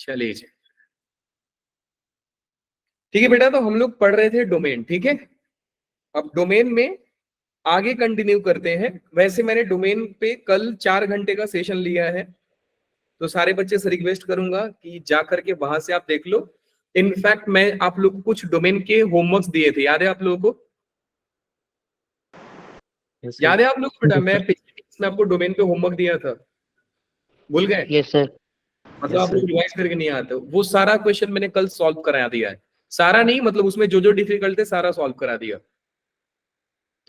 चलिए जी, ठीक है बेटा। तो हम लोग पढ़ रहे थे डोमेन, ठीक है। अब डोमेन में आगे कंटिन्यू करते हैं। वैसे मैंने डोमेन पे कल 4 घंटे का सेशन लिया है, तो सारे बच्चे से रिक्वेस्ट करूंगा कि जा करके वहां से आप देख लो। इनफैक्ट मैं आप लोग को कुछ डोमेन के होमवर्क्स दिए थे, याद है आप लोगों को? याद है आप लोग बेटा? मैं पिछले क्लास में आपको डोमेन पे होमवर्क दिया था, भूल गए? Yes sir. मतलब आप लोग रिवाइज करके नहीं आते हो। वो सारा क्वेश्चन मैंने कल सॉल्व करा दिया है। सारा नहीं, मतलब उसमें जो जो डिफिकल्ट थे सारा सॉल्व करा दिया।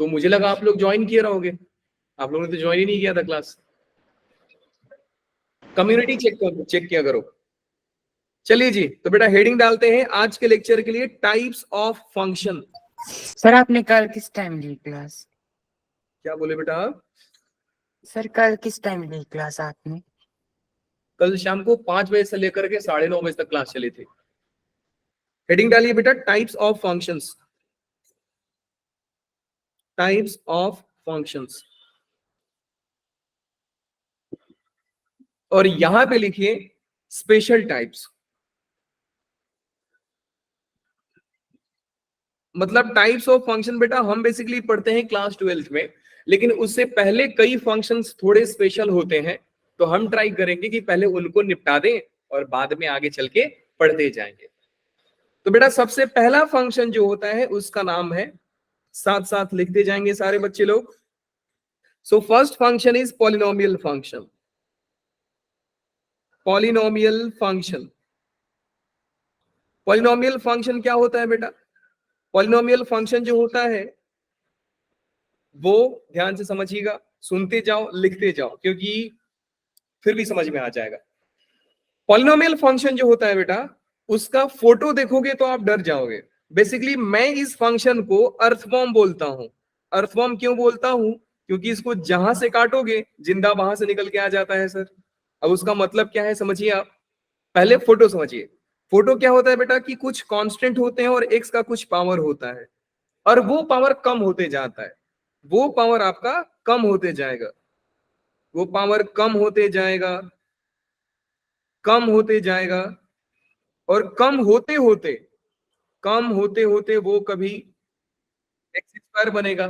तो मुझे लगा आप लोग ज्वाइन किए रहोगे, आप लोगों ने तो ज्वाइन ही नहीं किया था क्लास। कम्युनिटी चेक किया करो। चलिए जी, तो बेटा हेडिंग डालते हैं आज के लेक्चर के लिए, टाइप्स ऑफ फंक्शन। सर आपने कल किस टाइम ली क्लास? क्या बोले बेटा आप? सर कल किस टाइम ली क्लास आपने? कल शाम को 5 बजे से लेकर के 9:30 बजे तक क्लास चली थी। हेडिंग डालिए बेटा, types of functions. Types of functions, और यहां पे लिखिए स्पेशल टाइप्स। मतलब टाइप्स ऑफ फंक्शन बेटा हम बेसिकली पढ़ते हैं क्लास 12th में, लेकिन उससे पहले कई फंक्शंस थोड़े स्पेशल होते हैं। तो हम ट्राई करेंगे कि पहले उनको निपटा दें और बाद में आगे चल के पढ़ते जाएंगे। तो बेटा सबसे पहला फंक्शन जो होता है उसका नाम है, साथ साथ लिखते जाएंगे सारे बच्चे लोग। So first function is polynomial function. Polynomial function, polynomial function क्या होता है बेटा? पॉलिनोमियल फंक्शन जो होता है वो, ध्यान से समझिएगा, सुनते जाओ लिखते जाओ, क्योंकि फिर भी समझ में आ जाएगा। पॉलिनोमियल फंक्शन जो होता है बेटा, उसका फोटो देखोगे तो आप डर जाओगे। बेसिकली मैं इस फंक्शन को अर्थवॉर्म बोलता हूं। अर्थवॉर्म क्यों बोलता हूं? क्योंकि इसको जहां से काटोगे जिंदा वहां से निकल के आ जाता है सर। अब उसका मतलब क्या है समझिए आप, पहले फोटो समझिए। फोटो क्या होता है बेटा कि कुछ कांस्टेंट होते हैं और एक्स का कुछ पावर होता है, और वो पावर कम होते जाता है। वो पावर आपका कम होते जाएगा, वो पावर कम होते जाएगा, कम होते जाएगा, और कम होते होते वो कभी एक्स स्क्वायर बनेगा,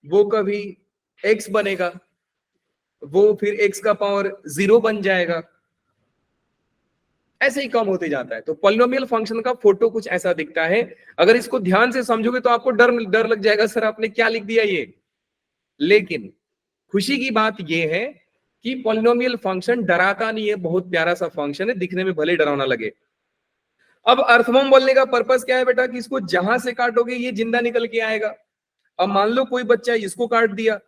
वो कभी एक्स बनेगा, वो फिर एक्स का पावर 0 बन जाएगा। ऐसे ही कम होते जाता है। तो पॉलिनोमियल फंक्शन का फोटो कुछ ऐसा दिखता है। अगर इसको ध्यान से समझोगे तो आपको डर डर लग जाएगा, सर आपने क्या लिख दिया ये। लेकिन खुशी की बात यह है कि पॉलिनोमियल फंक्शन डराता नहीं है, बहुत प्यारा सा फंक्शन है, दिखने में भले डरावना लगे। अब अर्थवॉर्म बोलने का पर्पस क्या है बेटा कि इसको जहां से काटोगे ये जिंदा निकल के आएगा। अब मान लो कोई बच्चा इसको काट दिया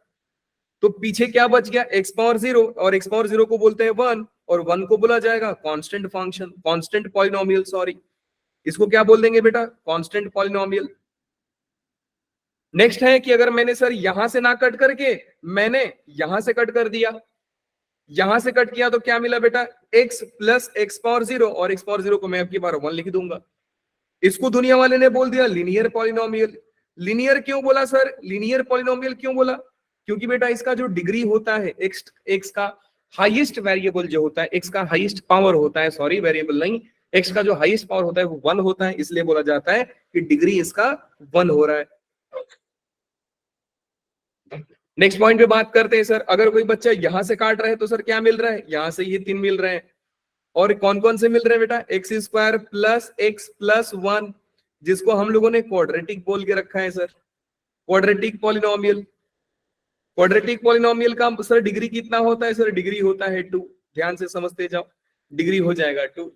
तो पीछे क्या बच गया, एक्स पावर 0, और एक्स पावर 0 को बोलते हैं 1, और 1 को बोला जाएगा constant function, constant polynomial, sorry. इसको क्या बोल देंगे बेटा, कांस्टेंट पॉलिनोमियल। नेक्स्ट है कि अगर मैंने सर यहां से ना कट करके मैंने यहां से कट कर दिया, यहां से कट किया तो क्या मिला बेटा, x प्लस एक्स पावर 0, और एक्स पावर 0 को मैं आपकी बार 1 लिख दूंगा। इसको दुनिया वाले ने बोल दिया लीनियर पॉलिनोमियल। लीनियर क्यों बोला सर, लीनियर पॉलिनोमियल क्यों बोला? क्योंकि बेटा इसका जो डिग्री होता है, एक्स का हाईएस्ट वेरिएबल जो होता है, एक्स का हाईएस्ट पावर होता है, सॉरी वेरिएबल नहीं, एक्स का जो हाईएस्ट पावर होता है वो 1 होता है, इसलिए बोला जाता है कि डिग्री इसका 1 हो रहा है। नेक्स्ट पॉइंट पे बात करते हैं सर, अगर कोई बच्चा यहां से काट रहा है तो सर क्या मिल रहा है, यहां से ये 3 मिल रहे हैं, और कौन कौन से मिल रहे हैं बेटा, x square plus x plus 1, जिसको हम लोगों ने क्वाड्रेटिक बोल के रखा है sir, quadratic polynomial. Quadratic polynomial का सर डिग्री कितना होता है, सर डिग्री होता है 2। ध्यान से समझते जाओ, डिग्री हो जाएगा 2।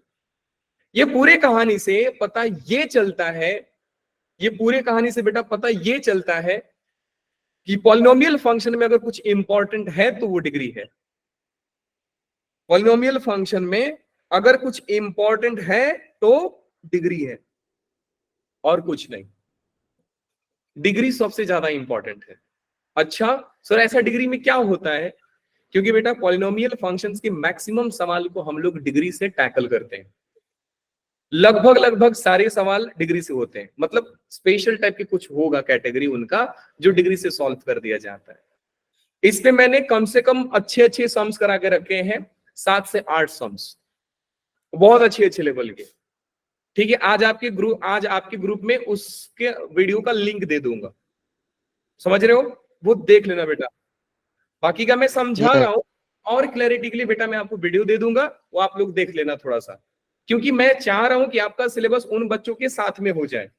ये पूरे कहानी से पता ये चलता है, ये पूरे कहानी से बेटा पता ये चलता है कि पॉलिनोमियल फंक्शन में अगर कुछ इंपॉर्टेंट है तो वो डिग्री है। पॉलिनोमियल फंक्शन में अगर कुछ इंपॉर्टेंट है तो डिग्री है, और कुछ नहीं। डिग्री सबसे ज्यादा इंपॉर्टेंट है। अच्छा सर ऐसा डिग्री में क्या होता है? क्योंकि बेटा पॉलिनोमियल फंक्शंस के मैक्सिमम सवाल को हम लोग डिग्री से टैकल करते हैं। लगभग सारे सवाल डिग्री से होते हैं, मतलब स्पेशल टाइप के कुछ होगा कैटेगरी उनका जो डिग्री से सॉल्व कर दिया जाता है। इस पे मैंने कम से कम अच्छे सम्स करा के रखे हैं, 7 से 8 सम्स। बहुत अच्छे अच्छे लेवल के। ठीक है, आज आपके ग्रुप में उसके वीडियो का लिंक दे दूंगा, समझ रहे हो, वो देख लेना बेटा। बाकी का मैं समझा ये रहा हूं, और क्लैरिटी के लिए बेटा मैं आपको वीडियो दे दूंगा, वो आप लोग देख लेना थोड़ा सा, क्योंकि मैं चाह रहा हूं कि आपका सिलेबस उन बच्चों के साथ में हो जाए,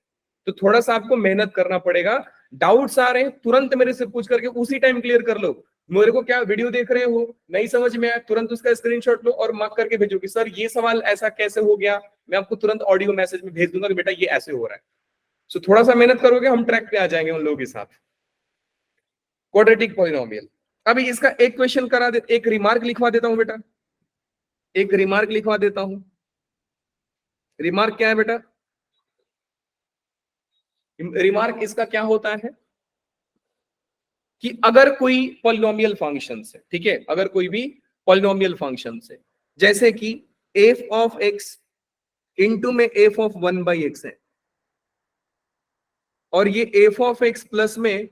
तो थोड़ा सा आपको मेहनत करना पड़ेगा। डाउट्स आ रहे हैं तुरंत मेरे से पूछ करके उसी टाइम क्लियर कर लो। मेरे को क्या वीडियो देख रहे हो, नहीं समझ में आया, तुरंत उसका स्क्रीनशॉट लो और मार्क करके भेजो कि सर ये सवाल ऐसा कैसे हो गया। मैं आपको तुरंत ऑडियो मैसेज में भेज दूंगा कि बेटा ये ऐसे हो रहा है। सो थोड़ा सा मेहनत करोगे, हम ट्रैक पे आ जाएंगे उन लोगों के साथ। क्वाड्रेटिक पॉलिनोमियल, अभी इसका एक क्वेश्चन करा दे, एक रिमार्क लिखवा देता हूं बेटा, एक रिमार्क लिखवा देता हूं। रिमार्क क्या है बेटा? रिमार्क इसका क्या होता है कि अगर कोई पॉलिनोमियल फंक्शन है, ठीक है, अगर कोई भी पॉलिनोमियल फंक्शन है, जैसे कि एफ ऑफ एक्स इंटू में एफ ऑफ 1/x है, और ये एफ ऑफ एक्स प्लस में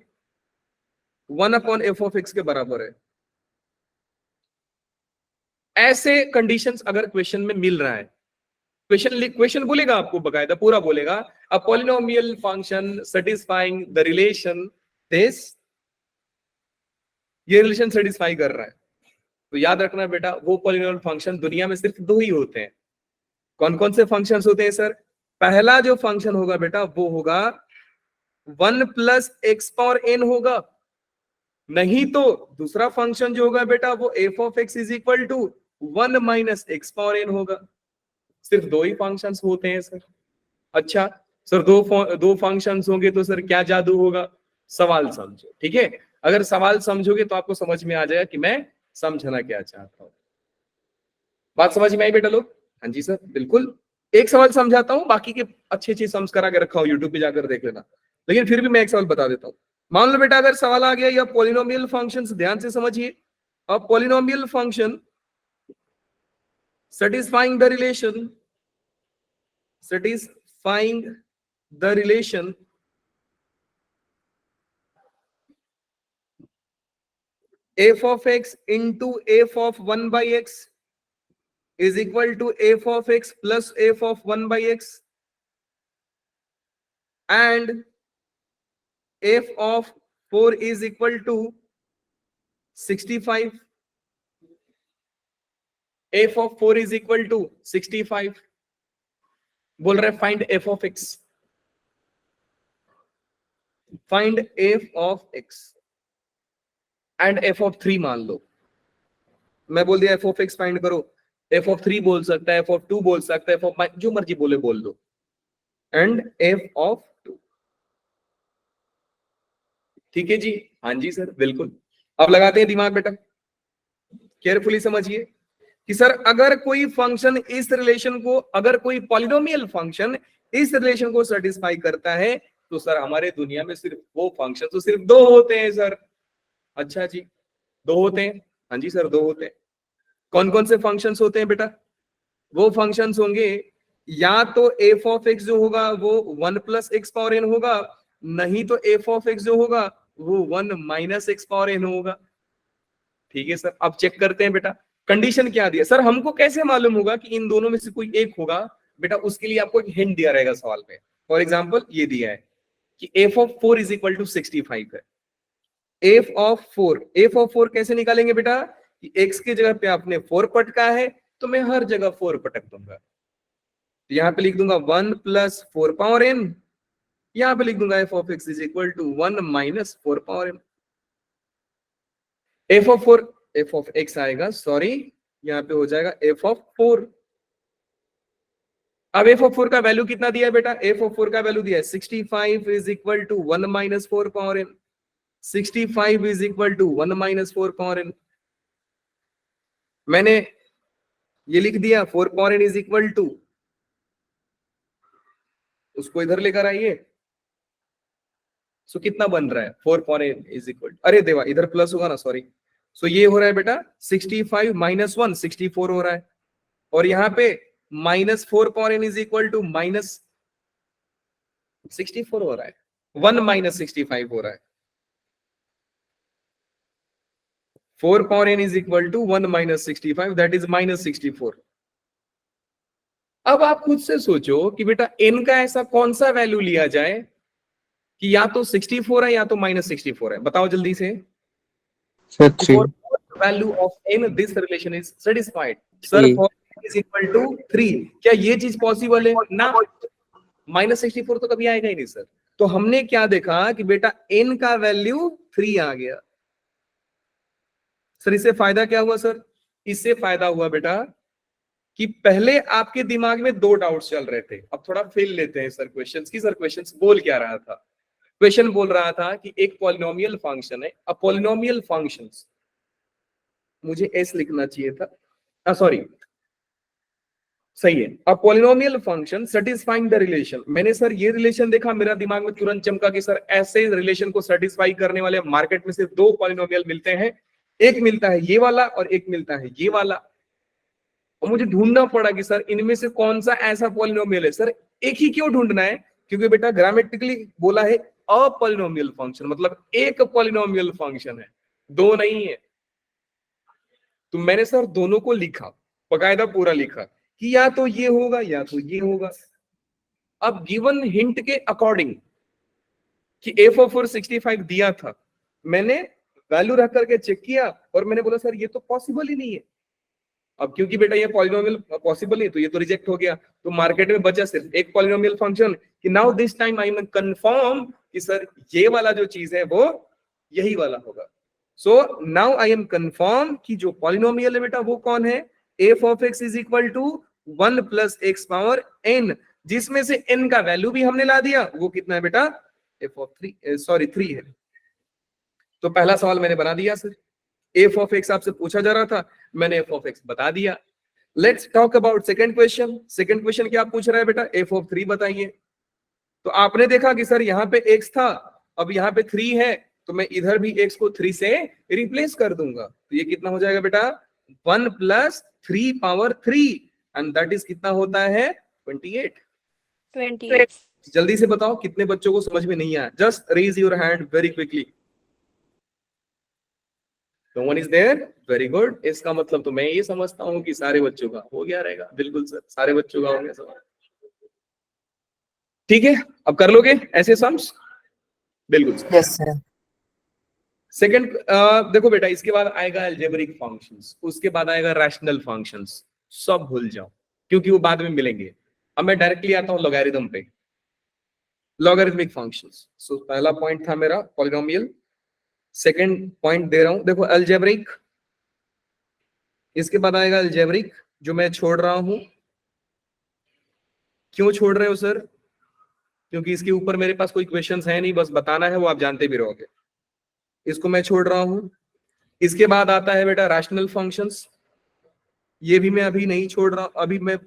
1/f(x) के बराबर है, ऐसे कंडीशंस अगर क्वेश्चन में मिल रहा है, क्वेश्चन बोलेगा आपको बकायदा पूरा बोलेगा, a polynomial function satisfying the relation this, ये रिलेशन सेटिस्फाई कर रहा है, तो याद रखना बेटा वो पॉलिनोमियल फंक्शन दुनिया में सिर्फ दो ही होते हैं। कौन कौन से फंक्शंस होते हैं सर? पहला जो फंक्शन होगा बेटा वो होगा 1+x⁴n होगा, नहीं तो दूसरा फंक्शन जो होगा बेटा वो F of X is equal to 1 - x⁴n होगा। सिर्फ दो ही फंक्शंस होते हैं सर। अच्छा सर, दो फंक्शंस होंगे तो सर क्या जादू होगा? सवाल समझो, ठीक है, अगर सवाल समझोगे तो आपको समझ में आ जाएगा कि मैं समझना क्या चाहता हूं। बात समझ में आई बेटा लोग? हाँ जी सर, बिल्कुल। एक सवाल समझाता हूं, बाकी के अच्छे अच्छे सम्स करा के रखा हूं, यूट्यूब पे जाकर देख लेना, लेकिन फिर भी मैं एक सवाल बता देता हूं। मान लो बेटा अगर सवाल आ गया, या पॉलिनोमियल फंक्शंस, ध्यान से समझिए, a polynomial function satisfying the relation f of x into f of 1/x is equal to f of x plus f of 1/x, and f of 4 is equal to 65, f of 4 is equal to 65, बोल रहे find f of x, find f of x and f of 3 मान लो, मैं बोल दिया f of x find करो, f of 3 बोल सकता है, f of 2 बोल सकता है, f of जो मर्जी बोले बोल दो, एंड f of 2, ठीक है जी? हाँ जी सर, बिल्कुल। अब लगाते हैं दिमाग बेटा, केयरफुली समझिए कि सर अगर कोई फंक्शन इस रिलेशन को, अगर कोई पॉलिनोमियल फंक्शन इस रिलेशन को सेटिस्फाई करता है, तो सर हमारे दुनिया में सिर्फ वो फंक्शन तो सिर्फ दो होते हैं सर। अच्छा जी, दो होते हैं? हाँ जी सर, दो होते हैं। कौन कौन से फंक्शंस होते हैं बेटा? वो फंक्शंस होंगे, या तो एफ ऑफ एक्स जो होगा वो 1+x⁴n होगा, नहीं तो एफ ऑफ एक्स जो होगा वो 1 - x⁴n होगा। ठीक है सर, अब चेक करते हैं बेटा, कंडीशन क्या दिया सर, हमको कैसे मालूम होगा कि इन दोनों में से कोई एक होगा? बेटा उसके लिए आपको एक हिंट दिया रहेगा सवाल में। फॉर एग्जांपल ये दिया है कि f of 4 is equal to 65 है। f of 4 कैसे निकालेंगे बेटा? कि x की जगह पे आपने 4 पटका है, तो मैं हर जगह 4 पटक दूंगा, तो यहां पे लिख दूंगा 1+4⁴n, यहां पे लिख दूंगा f of x is equal to 1 - 4⁴n। f of x आएगा, सॉरी, यहाँ पे हो जाएगा f of 4। अब f of 4 का वैल्यू कितना दिया है बेटा? f of 4 का वैल्यू दिया है 65 is equal to 1 - 4⁴n, 65 is equal to 1 - 4⁴n। मैंने ये लिख दिया 4⁴n इज इक्वल टू, उसको इधर लेकर आइए, सो कितना बन रहा है? 4⁴n इज इक्वल, अरे देवा इधर प्लस होगा ना, सॉरी। सो ये हो रहा है बेटा 65 - 1 64 हो रहा है, और यहाँ पे -4⁴n इज इक्वल टू -64 हो रहा है, 1 - 65 हो रहा है। 4⁴n is equal to 1 - 65, that is -64। अब आप खुद से सोचो कि बेटा n का ऐसा कौन सा वैल्यू लिया जाए कि या तो 64 है या तो -64 है, बताओ जल्दी से। Sir, 3. For what value of n this relation is satisfied? Sir, Three. for n is equal to 3, क्या ये चीज पॉसिबल है ना? -64 तो कभी आएगा ही नहीं सर। तो हमने क्या देखा कि बेटा n का वैल्यू 3 आ गया। सर इससे फायदा क्या हुआ सर? इससे फायदा हुआ बेटा कि पहले आपके दिमाग में दो डाउट्स चल रहे थे, अब थोड़ा फेल लेते हैं सर क्वेश्चंस की। सर क्वेश्चंस बोल क्या रहा था? क्वेश्चन बोल रहा था कि एक पॉलिनोमियल फंक्शन है, अ पॉलिनोमियल फंक्शंस, मुझे एस लिखना चाहिए था, सॉरी, सही है, a polynomial function satisfying the relation. मैंने सर ये रिलेशन देखा, मेरा दिमाग में तुरंत चमका कि सर ऐसे रिलेशन को सेटिस्फाई करने वाले मार्केट में सिर्फ दो पॉलिनोमियल मिलते हैं, एक मिलता है ये वाला और एक मिलता है ये वाला। और मुझे ढूंढना पड़ा कि सर इनमें से कौन सा ऐसा पॉलिनोमियल है। सर एक ही क्यों ढूंढना है? क्योंकि बेटा ग्रामेटिकली बोला है अ पॉलिनोमियल फंक्शन, मतलब एक पॉलिनोमियल फंक्शन है, दो नहीं है। तो मैंने सर दोनों को लिखा, बकायदा पूरा लिखा कि या तो ये होगा या तो ये होगा। अब गिवन हिंट के अकॉर्डिंग कि A465 दिया था, मैंने वैल्यू रख करके चेक किया और मैंने बोला सर ये तो पॉसिबल ही नहीं है। अब क्योंकि बेटा ये पॉलिनोमियल पॉसिबल नहीं, तो ये तो रिजेक्ट हो गया। तो मार्केट में बचा सिर्फ एक पॉलिनोमियल फंक्शन कि now this time I am confirm कि सर ये वाला जो चीज है वो यही वाला होगा। So now I am confirm कि जो पॉलिनोमियल है बेटा वो कौन है? f of x is equal to 1 plus X power n, जिसमें से n का वैल्यू भी हमने ला दिया। वो कितना है बेटा? f of 3, सॉरी 3 है। तो पहला सवाल मैंने बना दिया सर। f of x आपसे पूछा जा रहा था, मैंने f of x बता दिया। Let's talk about second question. Second question क्या पूछ रहा है बेटा? f of 3 बताइए। तो आपने देखा कि सर यहाँ पे x था, अब यहाँ पे 3 है, तो मैं इधर भी x को 3 से रिप्लेस कर दूंगा। तो ये कितना हो जाएगा बेटा? 1 plus 3 power 3, and that is कितना होता है? 28। जल्दी से बताओ कितने बच्चों को समझ में नहीं आया? Just raise your hand very quickly. No one is there? Very good। इसका मतलब तो मैं ये समझता हूँ कि सारे बच्चों का हो गया रहेगा। बिल्कुल सर, सारे बच्चों का हो गया सवाल। ठीक है, अब कर लोगे ऐसे सम्स? बिल्कुल सर। Yes sir. सेकंड, देखो बेटा इसके बाद आएगा अलजेब्रिक फंक्शंस, उसके बाद आएगा रैशनल फंक्शंस। सब भूल जाओ क्योंकि वो बाद में मिलेंगे। अब मैं डायरेक्टली आता हूँ लॉगरिथम पे, लॉगरिथमिक फंक्शंस। सो पहला पॉइंट था मेरा पॉलिनोमियल, सेकंड पॉइंट दे रहा हूं, देखो अलजेब्रिक, इसके बाद आएगा अलजेब्रिक जो मैं छोड़ रहा हूं। क्यों छोड़ रहे हो सर? क्योंकि इसके ऊपर मेरे पास कोई क्वेश्चंस है नहीं, बस बताना है, वो आप जानते भी रहोगे। इसको मैं छोड़ रहा हूं। इसके बाद आता है बेटा रैशनल फंक्शंस, ये भी मैं अभी नहीं छोड़ रहा, अभी मैं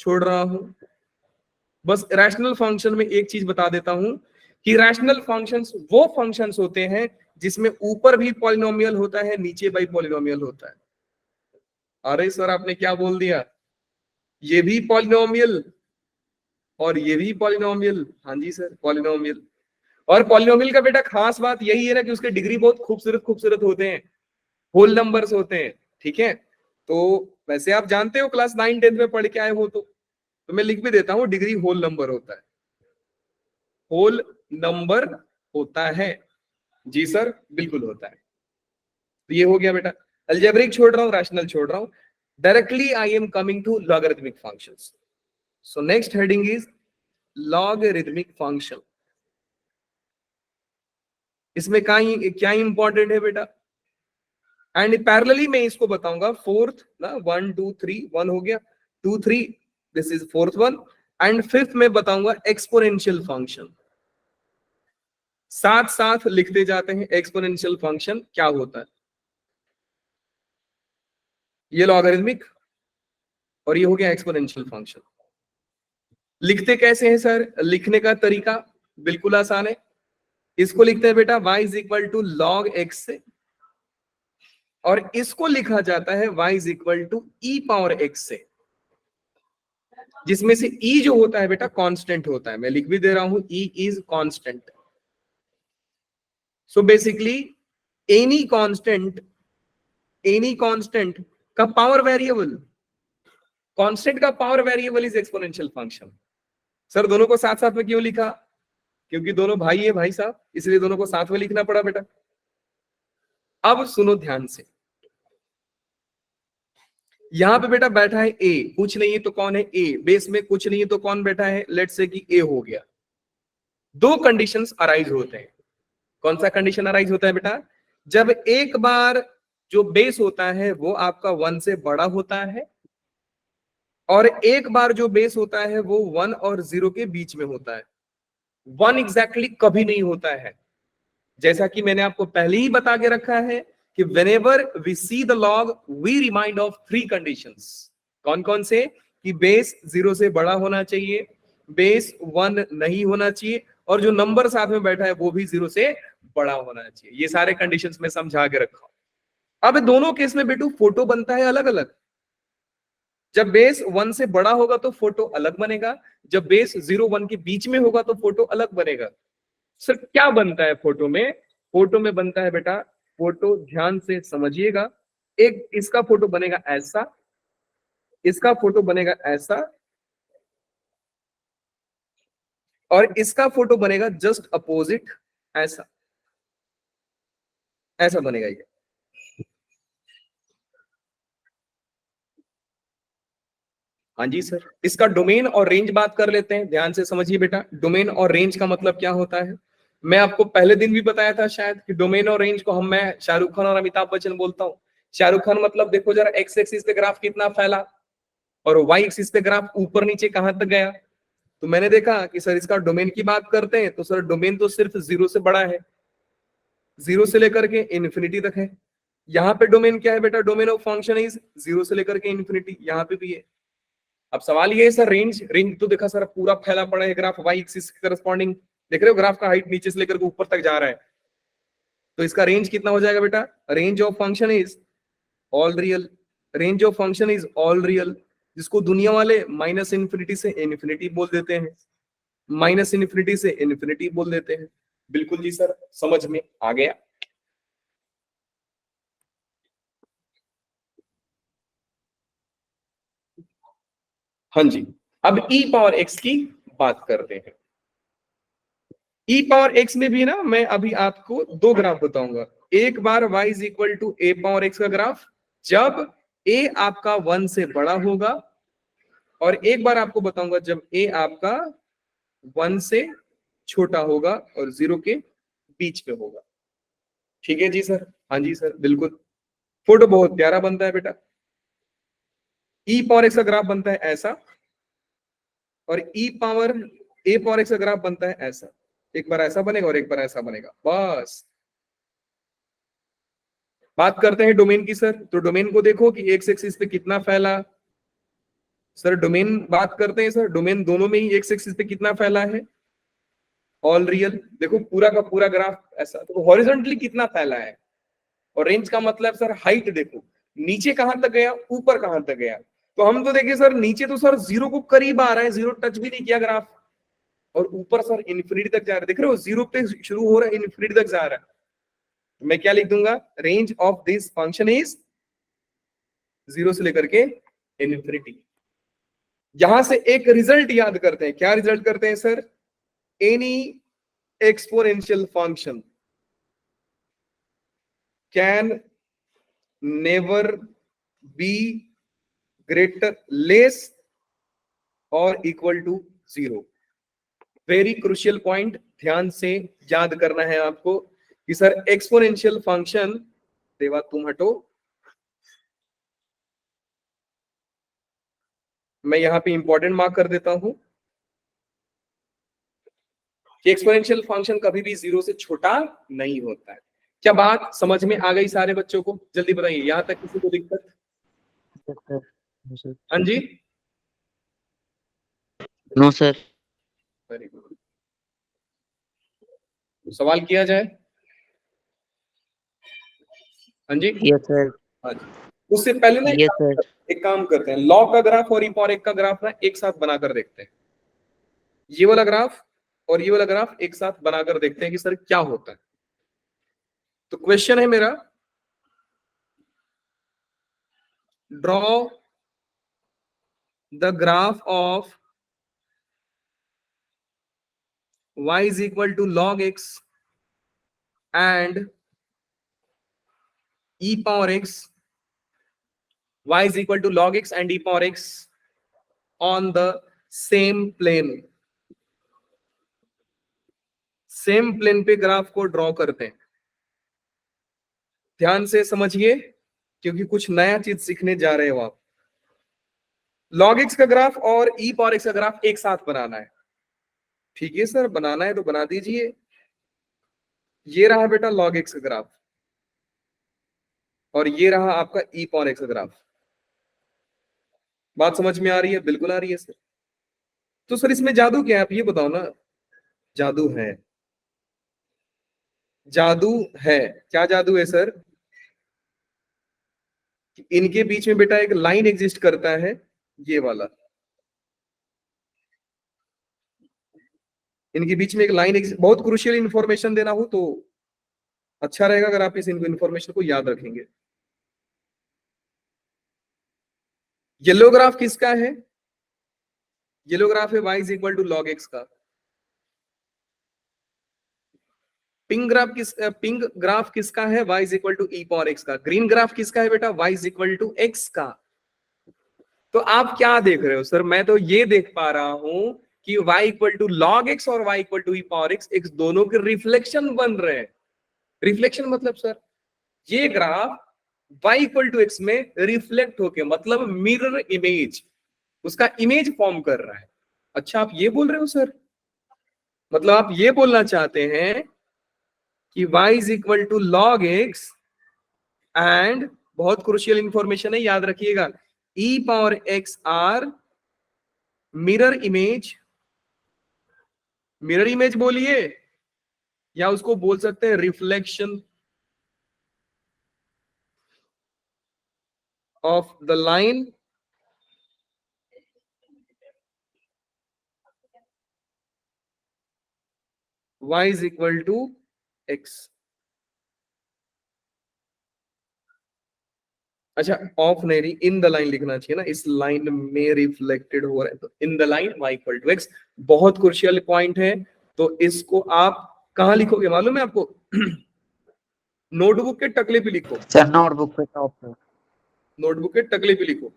छोड़ रहा हूं। बस रैशनल फंक्शन में एक चीज बता देता हूं कि रैशनल फंक्शंस वो फंक्शंस होते हैं जिसमें ऊपर भी पॉलिनोमियल होता है, नीचे भी पॉलिनोमियल होता है। अरे सर आपने क्या बोल दिया? ये भी पॉलिनोमियल और ये भी पॉलिनोमियल? हाँ जी सर, पॉलिनोमियल। और पॉलिनोमियल का बेटा खास बात यही है ना कि उसके डिग्री बहुत खूबसूरत खूबसूरत होते हैं, होल नंबर्स होते हैं। ठीक है, तो वैसे आप जानते हो क्लास 9 10 में पढ़ के आए हो, तो मैं लिख भी देता हूँ, डिग्री होल नंबर होता है, होल नंबर होता है। जी सर, बिल्कुल होता है। तो ये हो गया बेटा, अलजेब्रिक छोड़ रहा हूँ, रैशनल छोड़ रहा हूँ, directly I am coming to logarithmic functions. So next heading is logarithmic function. इसमें क्या इंपॉर्टेंट है बेटा? एंड पैरेलली मैं इसको बताऊंगा फोर्थ ना, 1 2 3, 1 हो गया, 2 3, this is fourth one, and fifth में बताऊंगा एक्सपोनेंशियल फंक्शन। साथ साथ लिखते जाते हैं एक्सपोनेंशियल फंक्शन क्या होता है। ये लॉगरिथमिक और ये हो गया एक्सपोनेंशियल फंक्शन। लिखते कैसे हैं सर? लिखने का तरीका बिल्कुल आसान है। इसको लिखते हैं बेटा y is equal to log X से, और इसको लिखा जाता है y is equal to E power X से, जिसमें से e जो होता है बेटा कांस्टेंट होता है। मैं लिख भी दे रहा हूं, e is constant. So basically any constant का पावर वेरिएबल, कांस्टेंट का power variable is exponential function. Sir दोनों को साथ साथ में क्यों लिखा? क्योंकि दोनों भाई है भाई साहब, इसलिए दोनों को साथ में लिखना पड़ा बेटा। अब सुनो ध्यान से, यहां पे बेटा बैठा है ए, कुछ नहीं है तो कौन है? ए। बेस में कुछ नहीं है तो कौन बैठा है? लेट्स से कि ए हो गया। दो कंडीशंस अराइज होते हैं। कौन सा कंडीशन अराइज होता है बेटा? जब एक बार जो बेस होता है वो आपका 1 से बड़ा होता है, और एक बार जो बेस होता है वो 1 और 0 के बीच में होता है। 1 एग्जैक्टली कभी नहीं होता है। जैसा कि मैंने आपको पहले ही बता के रखा है कि whenever we see the log we remind of 3 conditions। कौन कौन से? कि बेस 0 से बड़ा होना चाहिए, बेस 1 नहीं होना चाहिए, और जो नंबर साथ में बैठा है वो भी 0 से बड़ा होना चाहिए। ये सारे कंडीशंस में समझा के रखा हूं। अब दोनों केस में बेटू फोटो बनता है अलग अलग। जब बेस 1 से बड़ा होगा तो फोटो अलग बनेगा, जब बेस 0 1 के बीच में होगा तो फोटो अलग बनेगा। सर क्या बनता है फोटो में? फोटो में बनता है बेटा, फोटो ध्यान से समझिएगा, एक इसका फोटो बनेगा ऐसा, इसका फोटो बनेगा ऐसा, और इसका फोटो बनेगा जस्ट अपोजिट ऐसा। ऐसा बनेगा ये। हाँ जी सर, इसका डोमेन और रेंज बात कर लेते हैं। ध्यान से समझिए बेटा, डोमेन और रेंज का मतलब क्या होता है। मैं आपको पहले दिन भी बताया था शायद कि डोमेन और रेंज को मैं शाहरुख खान और अमिताभ बच्चन बोलता हूँ। शाहरुख खान मतलब देखो जरा, एक्स एक्सिस पे ग्राफ कितना फैला, और वाई एक्सिस पे ग्राफ ऊपर नीचे कहां तक गया। तो मैंने देखा कि सर इसका डोमेन की बात करते हैं तो सर डोमेन तो सिर्फ 0 से बड़ा है, 0 से लेकर के इन्फिनिटी तक है। यहाँ पे डोमेन क्या है बेटा? डोमेन ऑफ फंक्शन इज 0 से लेकर के इन्फिनिटी, यहाँ पे भी है। अब सवाल ये है सर रेंज, रेंज तो देखा सर पूरा फैला पड़ा है ग्राफ वाई एक्सिस के करस्पॉन्डिंग। देख रहे हो ग्राफ का हाइट नीचे से लेकर के ऊपर तक जा रहा है, तो इसका रेंज कितना हो जाएगा बेटा? Range of function is all real. Range of function is all real, जिसको दुनिया वाले माइनस इन्फिनिटी से इन्फिनिटी बोल देते हैं, माइनस इन्फिनिटी से इन्फिनिटी बोल देते हैं। बिल्कुल जी सर, समझ में आ गया। हाँ जी, अब e पावर x की बात करते हैं। e पावर x में भी ना मैं अभी आपको दो ग्राफ बताऊंगा। एक बार y इज इक्वल टू a पावर x का ग्राफ जब a आपका 1 से बड़ा होगा, और एक बार आपको बताऊंगा जब a आपका 1 से छोटा होगा और 0 के बीच में होगा। ठीक है जी सर? हाँ जी सर, बिल्कुल। फोटो बहुत प्यारा बनता है बेटा। e पावर x का ग्राफ बनता है ऐसा, और e power a power x का ग्राफ बनता है ऐसा। एक बार ऐसा बनेगा और एक बार ऐसा बनेगा, बस। बात करते हैं डोमेन की सर। तो डोमेन को देखो कि एक्स एक्सिस पे कितना फैला। सर डोमेन बात करते हैं सर, डोमेन दोनों में ही एक्स एक्सिस पे कितना फैला है? All real. देखो पूरा का पूरा ग्राफ ऐसा, तो हॉरिजॉन्टली कितना फैला है। और रेंज का मतलब सर हाइट, देखो नीचे कहां तक गया, ऊपर कहां तक गया। तो हम तो देखिए सर नीचे तो सर 0 को करीब आ रहा है, 0 टच भी नहीं किया ग्राफ, और ऊपर सर इन्फिनिटी तक जा रहा है। देख रहे हो 0 पे शुरू हो रहा है, इन्फिनिटी तक जा रहा है। तो मैं क्या लिख दूंगा? Range of this function is 0 से लेकर के इन्फिनिटी। यहां से एक रिजल्ट याद करते हैं। क्या रिजल्ट करते हैं sir? Any exponential function can never be greater less और equal to 0। Very crucial point, ध्यान से याद करना है आपको कि सर एक्सपोनेंशियल फंक्शन, देवा तुम हटो, मैं यहां पे इंपॉर्टेंट मार्क कर देता हूं कि एक्सपोनेंशियल फंक्शन कभी भी 0 से छोटा नहीं होता है। क्या बात समझ में आ गई सारे बच्चों को? जल्दी बताइए, यहां तक किसी को दिक्कत? हाँ जी, नो सर। Very good. सवाल किया जाए? हाँ जी, यस सर। हाँ जी। उससे पहले ना यस सर। एक काम करते हैं, लॉ का ग्राफ और ई पावर एक का ग्राफ ना एक साथ बनाकर देखते हैं। ये वाला ग्राफ और ये वाला ग्राफ एक साथ बनाकर देखते हैं कि सर क्या होता है। तो क्वेश्चन है मेरा, draw the graph of y is equal to log x and e power x, y is equal to log x and e power x on the same plane. Same plane पे graph को draw करते हैं। ध्यान से समझिए क्योंकि कुछ नया चीज सीखने जा रहे हो आप। log x का ग्राफ और e पावर x का ग्राफ एक साथ बनाना है। ठीक है सर, बनाना है तो बना दीजिए। ये रहा बेटा log x का ग्राफ और ये रहा आपका e पावर x का ग्राफ। बात समझ में आ रही है? बिल्कुल आ रही है सर। तो सर इसमें जादू क्या है आप ये बताओ ना। जादू है, जादू है। क्या जादू है सर? इनके बीच में बेटा एक लाइन एग्जिस्ट करता है, ये वाला। इनके बीच में एक लाइन बहुत क्रूशियल इंफॉर्मेशन देना हो तो अच्छा रहेगा अगर आप इस इंफॉर्मेशन को याद रखेंगे। येलो ग्राफ किसका है? येलो ग्राफ है y is equal to log x का। पिंक ग्राफ किसका है? y is equal to e power x का। ग्रीन ग्राफ किसका है बेटा? y is equal to x का। तो आप क्या देख रहे हो सर? मैं तो ये देख पा रहा हूं कि y equal to log x और y equal to e power x दोनों के रिफ्लेक्शन बन रहे हैं। रिफ्लेक्शन मतलब सर ये graph y equal to x में रिफ्लेक्ट होके, मतलब मिरर इमेज, उसका इमेज फॉर्म कर रहा है। अच्छा आप ये बोल रहे हो सर? मतलब आप ये बोलना चाहते हैं कि y is equal to log x and, बहुत क्रूशियल इंफॉर्मेशन है याद रखिएगा, e power x are mirror image. Mirror image बोलिए या उसको बोल सकते हैं reflection of the line y is equal to x। अच्छा ऑफ नहीं, इन द लाइन लिखना चाहिए ना, इस लाइन में रिफ्लेक्टेड हो रहा है तो in the line y equal to x। बहुत क्रूशियल पॉइंट है, तो इसको आप कहां लिखोगे मालूम है आपको? नोटबुक के टकले पे लिखो। सर नोटबुक पे टॉप पे। नोटबुक के टकले पे लिखो।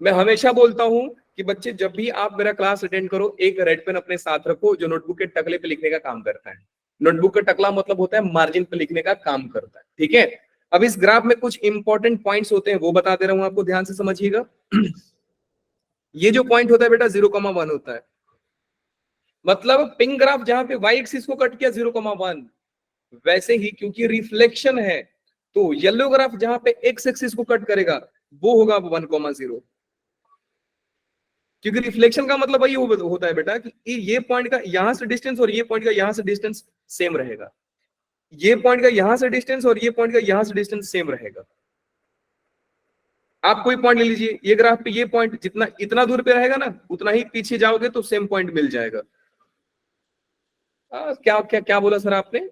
मैं हमेशा बोलता हूं कि बच्चे जब भी आप मेरा क्लास अटेंड करो, एक रेड पेन अपने साथ रखो जो नोटबुक के टकले पे लिखने का काम करता है। नोटबुक का टकला मतलब होता है मार्जिन पे लिखने का काम करता है। ठीक है, अब इस ग्राफ में कुछ इंपॉर्टेंट पॉइंट्स होते हैं वो बता दे रहा हूं आपको, ध्यान से समझिएगा। ये जो पॉइंट होता है बेटा 0,1 होता है। मतलब पिंक ग्राफ जहां पे y एक्सिस को कट किया 0,1, वैसे ही क्योंकि रिफ्लेक्शन है तो येलो ग्राफ जहां पे x एक्सिस को कट करेगा वो होगा 1,0, क्योंकि रिफ्लेक्शन का मतलब वही होता है बेटा कि ये पॉइंट का यहां से डिस्टेंस और ये पॉइंट का यहां से डिस्टेंस सेम रहेगा। ये पॉइंट का यहां से डिस्टेंस और ये पॉइंट का यहां से डिस्टेंस सेम रहेगा। आप कोई पॉइंट ले लीजिए, ये ग्राफ पे ये पॉइंट जितना इतना दूर पे रहेगा ना, उतना ही पीछे जाओगे तो सेम पॉइंट मिल जाएगा। क्या क्या क्या बोला सर आपने?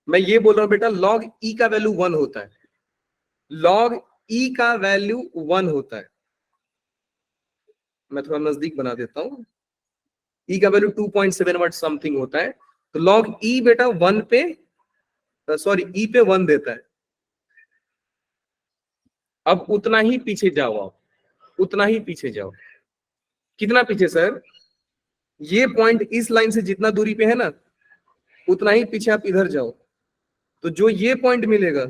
मैं ये बोल रहा हूं बेटा log e का वैल्यू 1 होता है। log e का वैल्यू 1 होता है। मैं थोड़ा नजदीक बना देता हूं। e का वैल्यू 2.7 समथिंग होता है, तो log e बेटा 1 पे, सॉरी e पे 1 देता है। अब उतना ही पीछे जाओ, आप उतना ही पीछे जाओ। कितना पीछे सर? ये पॉइंट इस लाइन से जितना दूरी पे है ना, उतना ही पीछे आप इधर जाओ, तो जो ये पॉइंट मिलेगा,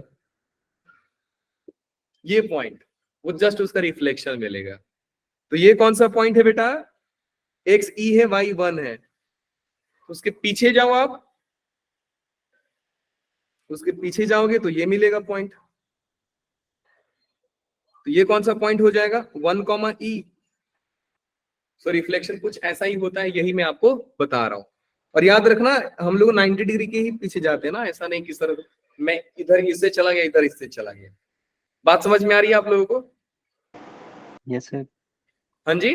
ये पॉइंट, वो जस्ट उसका रिफ्लेक्शन मिलेगा। तो ये कौन सा पॉइंट है बेटा? x e है, y 1 है, उसके पीछे जाओ आप, उसके पीछे जाओगे तो ये मिलेगा पॉइंट। तो ये कौन सा पॉइंट हो जाएगा? 1, e। सो रिफ्लेक्शन कुछ ऐसा ही होता है, यही मैं आपको बता रहा हूं। और याद रखना हम लोग 90 डिग्री के ही पीछे जाते हैं ना, ऐसा नहीं कि सर मैं इधर इससे चला गया, इधर इससे चला गया। बात समझ में आ रही है आप लोगों को? Yes sir. हाँ जी,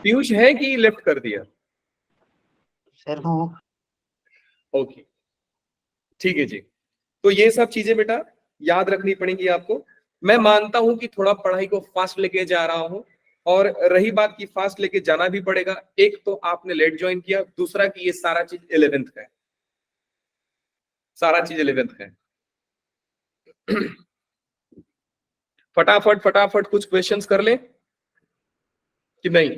पीयूष है कि लेफ्ट कर दिया? सर हूँ। ओके ठीक है जी। तो ये सब चीजें बेटा याद रखनी पड़ेंगी आपको। मैं मानता हूं कि थोड़ा पढ़ाई को फास्ट लेके जा रहा हूं, और रही बात की फास्ट लेके जाना भी पड़ेगा, एक तो आपने लेट ज्वाइन किया, दूसरा कि ये सारा चीज 11th का है, सारा चीज 11th का है। फटाफट फटाफट कुछ क्वेश्चंस कर ले कि नहीं,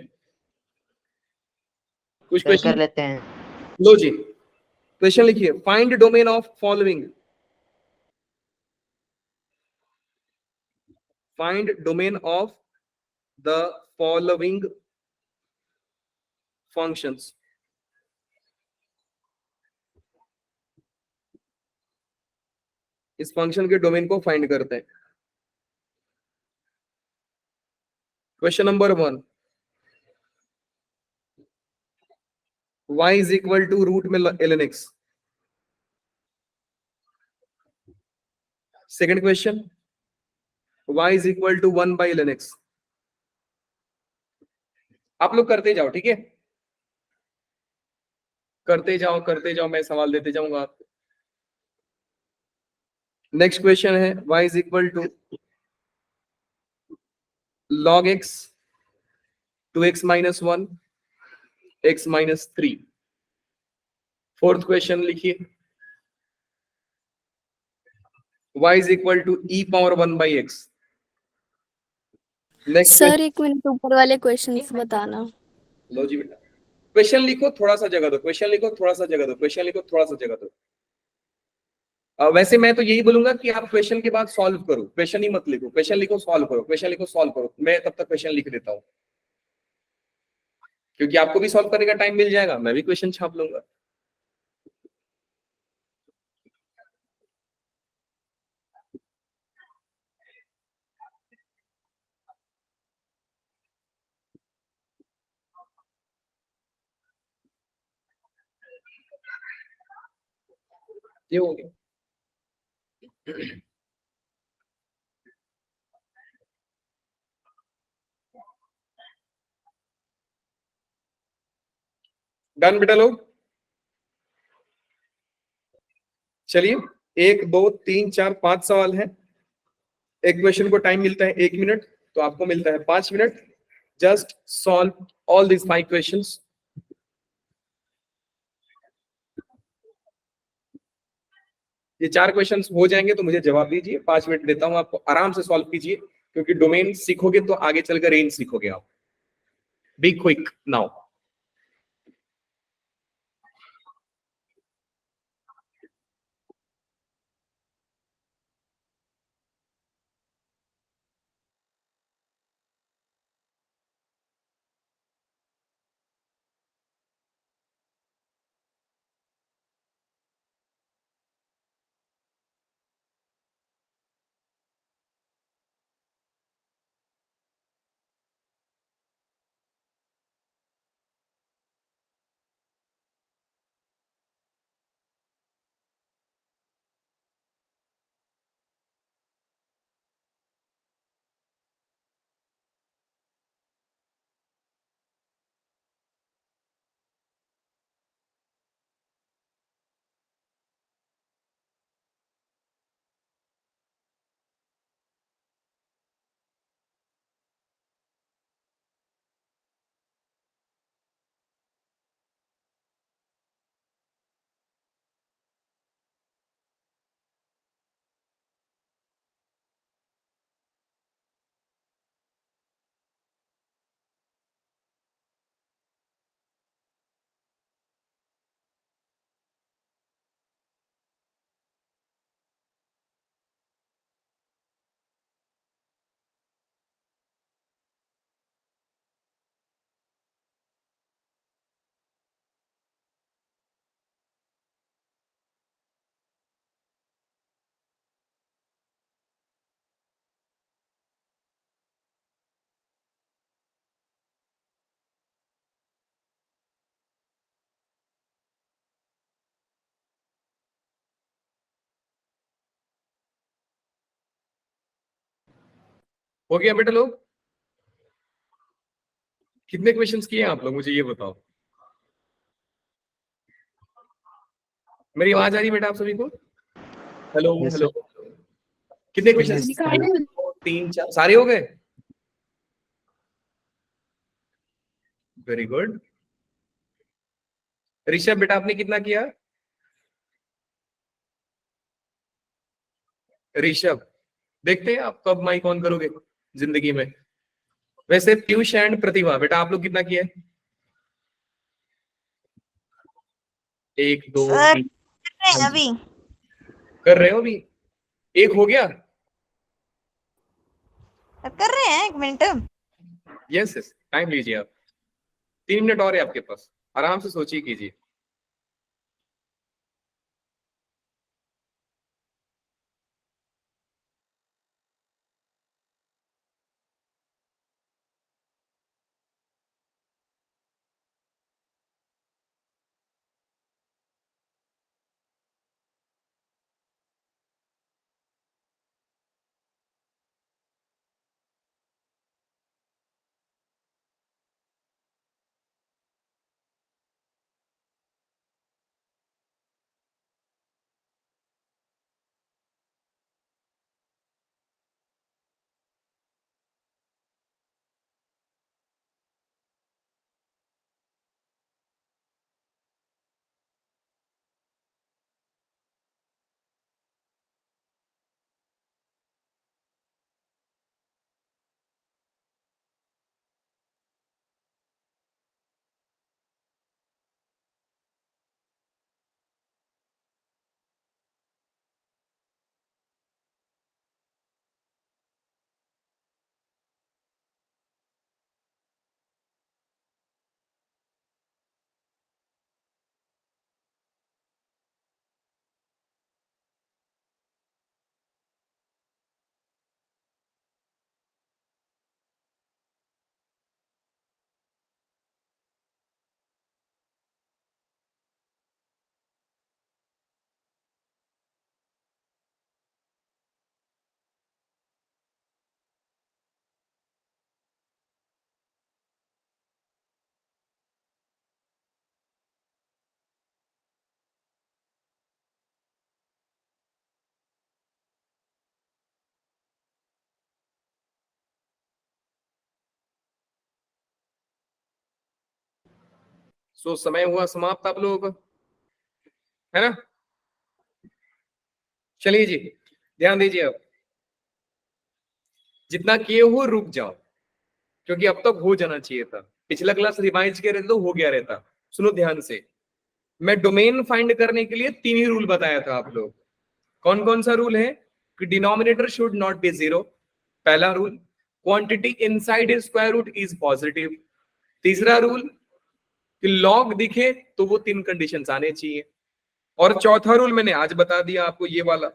कुछ सर क्वेश्चन कर लेते हैं। लो जी, क्वेश्चन लिखिए, find domain of following, find domain of the following functions. इस फंक्शन के डोमेन को फाइंड करते हैं। Question number 1, y is equal to root में ln x। Second question, y is equal to 1 by ln x। आप लोग करते जाओ, ठीक है, करते जाओ, मैं सवाल देते जाऊंगा आपको। नेक्स्ट क्वेश्चन है y is equal to log x 2x minus 1 x minus 3। Fourth question लिखिए, y is equal to e power 1 by x। Next sir 1 minute ऊपर वाले क्वेश्चंस बताना। लो जी बेटा, क्वेश्चन लिखो, थोड़ा सा जगह दो, क्वेश्चन लिखो, थोड़ा सा जगह दो, क्वेश्चन लिखो, थोड़ा सा जगह दो। वैसे मैं तो यही बोलूंगा कि आप क्वेश्चन के बाद सॉल्व करो, क्वेश्चन ही मत लिखो, क्वेश्चन लिखो सॉल्व करो, क्वेश्चन लिखो सॉल्व करो। मैं तब तक क्वेश्चन लिख देता हूं, क्योंकि आपको भी सॉल्व करने का टाइम मिल जाएगा, मैं भी क्वेश्चन छाप लूंगा। ये हो गया। डन बेटा लोग, चलिए 1 2 3 4 5 सवाल है, एक क्वेश्चन को टाइम मिलता है 1 मिनट, तो आपको मिलता है 5 minute. Just solve all this 5 questions. ये 4 क्वेश्चंस हो जाएंगे तो मुझे जवाब दीजिए, 5 मिनट देता हूं आपको, आराम से सॉल्व कीजिए, क्योंकि डोमेन सीखोगे तो आगे चलकर रेंज सीखोगे आप। Be quick now. हो गया बेटा लोग, कितने क्वेश्चंस किए आप लोग मुझे ये बताओ। मेरी आवाज आ रही है बेटा आप सभी को? हेलो Yes, हेलो, कितने क्वेश्चंस? Yes, sir. 3 4 सारे हो गए? Very good. ऋषभ बेटा आपने कितना किया? ऋषभ, देखते हैं आप कब माइक ऑन करोगे जिंदगी में। वैसे पीयूष एंड प्रतिभा बेटा आप लोग कितना किया? 1 2 सर 3 कर रहे हैं अभी। कर रहे हो अभी? एक हो गया? सर कर रहे हैं, 1 मिनट। यस यस, टाइम लीजिए आप, 3 मिनट और है आपके पास, आराम से सोचिए कीजिए। सो समय हुआ समाप्त आप लोगों का, है ना? चलिए जी, ध्यान दीजिए अब, जितना किए हो रुक जाओ, क्योंकि अब तक हो जाना चाहिए था। पिछला क्लास रिवाइज किया रहता तो हो गया रहता। सुनो ध्यान से, मैं डोमेन फाइंड करने के लिए 3 ही रूल बताया था आप लोग। कौन कौन सा रूल है? कि डिनोमिनेटर शुड नॉट बी 0, पहला rule. Quantity inside square root is positive, तीसरा रूल कि लॉग दिखे तो वो 3 कंडीशंस आने चाहिए, और चौथा रूल मैंने आज बता दिया आपको, ये वाला,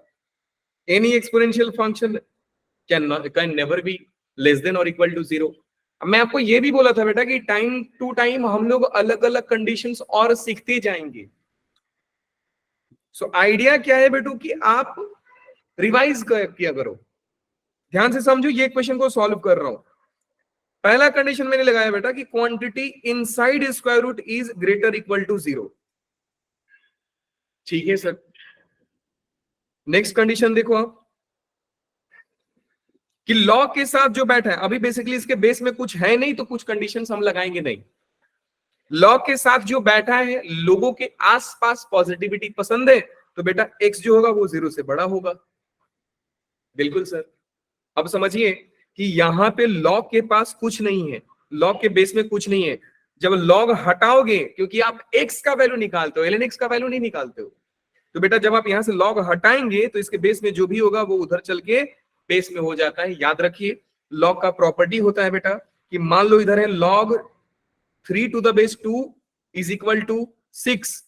any exponential function can never be less than और इक्वल टू 0। मैं आपको ये भी बोला था बेटा कि टाइम टू टाइम हम लोग अलग अलग कंडीशंस और सीखते जाएंगे। सो आइडिया क्या है बेटू कि आप रिवाइज किया करो। ध्यान से समझो, ये क्वेश्चन को सॉल्व कर रहा हूं। पहला कंडीशन मैंने लगाया बेटा कि quantity inside square root is greater equal to 0। ठीक है सर। नेक्स्ट कंडीशन देखो आप, कि लॉग के साथ जो बैठा है, अभी बेसिकली इसके बेस में कुछ है नहीं तो कुछ कंडीशंस हम लगाएंगे नहीं। लॉग के साथ जो बैठा है, लोगों के आसपास पॉजिटिविटी पसंद है, तो बेटा एक्स जो होगा वो 0 से बड़ा होगा। बिल्कुल सर। अब समझिए कि यहां पे लॉग के पास कुछ नहीं है, लॉग के बेस में कुछ नहीं है। जब लॉग हटाओगे, क्योंकि आप एक्स का वैल्यू निकालते हो, ln x का वैल्यू नहीं निकालते हो, तो बेटा जब आप यहां से लॉग हटाएंगे तो इसके बेस में जो भी होगा वो उधर चल के बेस में हो जाता है। याद रखिए, लॉग का प्रॉपर्टी होता है बेटा कि मान लो इधर है log 3 to the base 2 is equal to 6,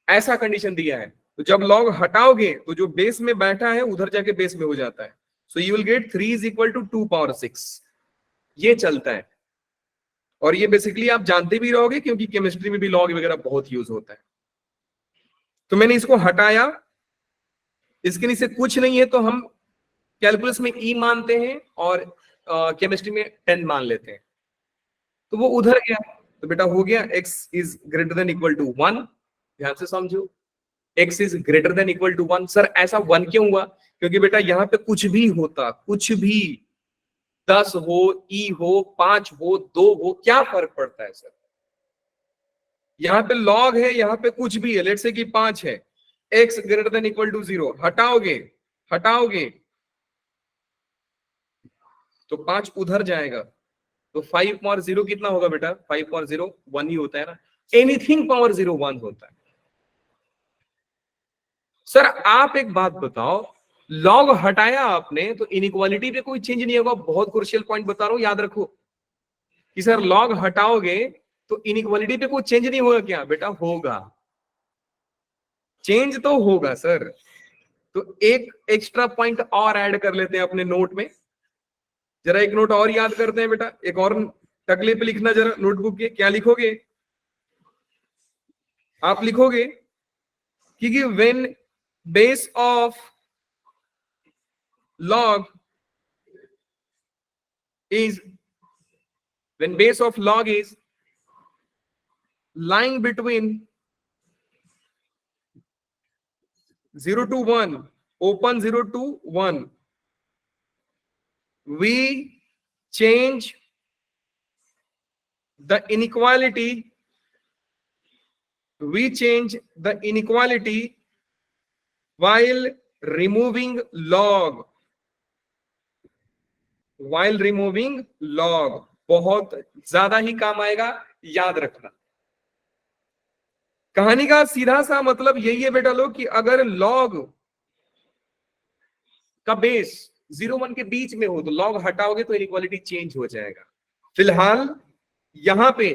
ऐसा कंडीशन दिया है। तो जब लॉग हटाओगे तो जो बेस में बैठा है उधर जाके बेस में हो जाता है। So you will get 3 is equal to 2 power 6। ये चलता है, और ये बेसिकली आप जानते भी रहोगे क्योंकि केमिस्ट्री में भी लॉग वगैरह बहुत यूज होता है। तो मैंने इसको हटाया, इसके नीचे कुछ नहीं है तो हम कैलकुलस में ई मानते हैं और केमिस्ट्री में 10 मान लेते हैं, तो वो उधर गया। तो बेटा हो गया x is greater than equal to 1। ध्यान से समझो, x is greater than equal to 1। Sir ऐसा 1 क्यों हुआ? क्योंकि बेटा यहाँ पे कुछ भी होता, कुछ भी, 10 हो, ई हो, 5 हो, 2 हो, क्या फर्क पड़ता है सर? यहां पे लॉग है, यहां पे कुछ भी है, लेट्स से कि 5 है, x greater than equal to 0, हटाओगे तो 5 उधर जाएगा, तो 5 पावर 0 कितना होगा बेटा? 5 पावर 0 1 ही होता है ना। एनीथिंग पावर 0 1 होता है। सर आप एक बात बताओ, लॉग हटाया आपने तो इनइक्वालिटी पे कोई चेंज नहीं होगा। बहुत क्रूशियल पॉइंट बता रहा हूं, याद रखो कि सर लॉग हटाओगे तो इनइक्वालिटी पे कोई चेंज नहीं होगा क्या? बेटा होगा, चेंज तो होगा सर। तो एक एक्स्ट्रा पॉइंट और ऐड कर लेते हैं अपने नोट में, जरा एक नोट और याद करते हैं बेटा। एक और टकले पे लिखना जरा नोटबुक के, क्या लिखोगे आप? लिखोगे कि when base of log is when base of log is lying between 0 to 1, open 0 to 1, we change the inequality while removing log, बहुत ज्यादा ही काम आएगा, याद रखना। कहानी का सीधा सा मतलब यही है बेटा लोग कि अगर लॉग का बेस 0-1 के बीच में हो तो लॉग हटाओगे तो इनइक्वालिटी चेंज हो जाएगा। फिलहाल यहां पे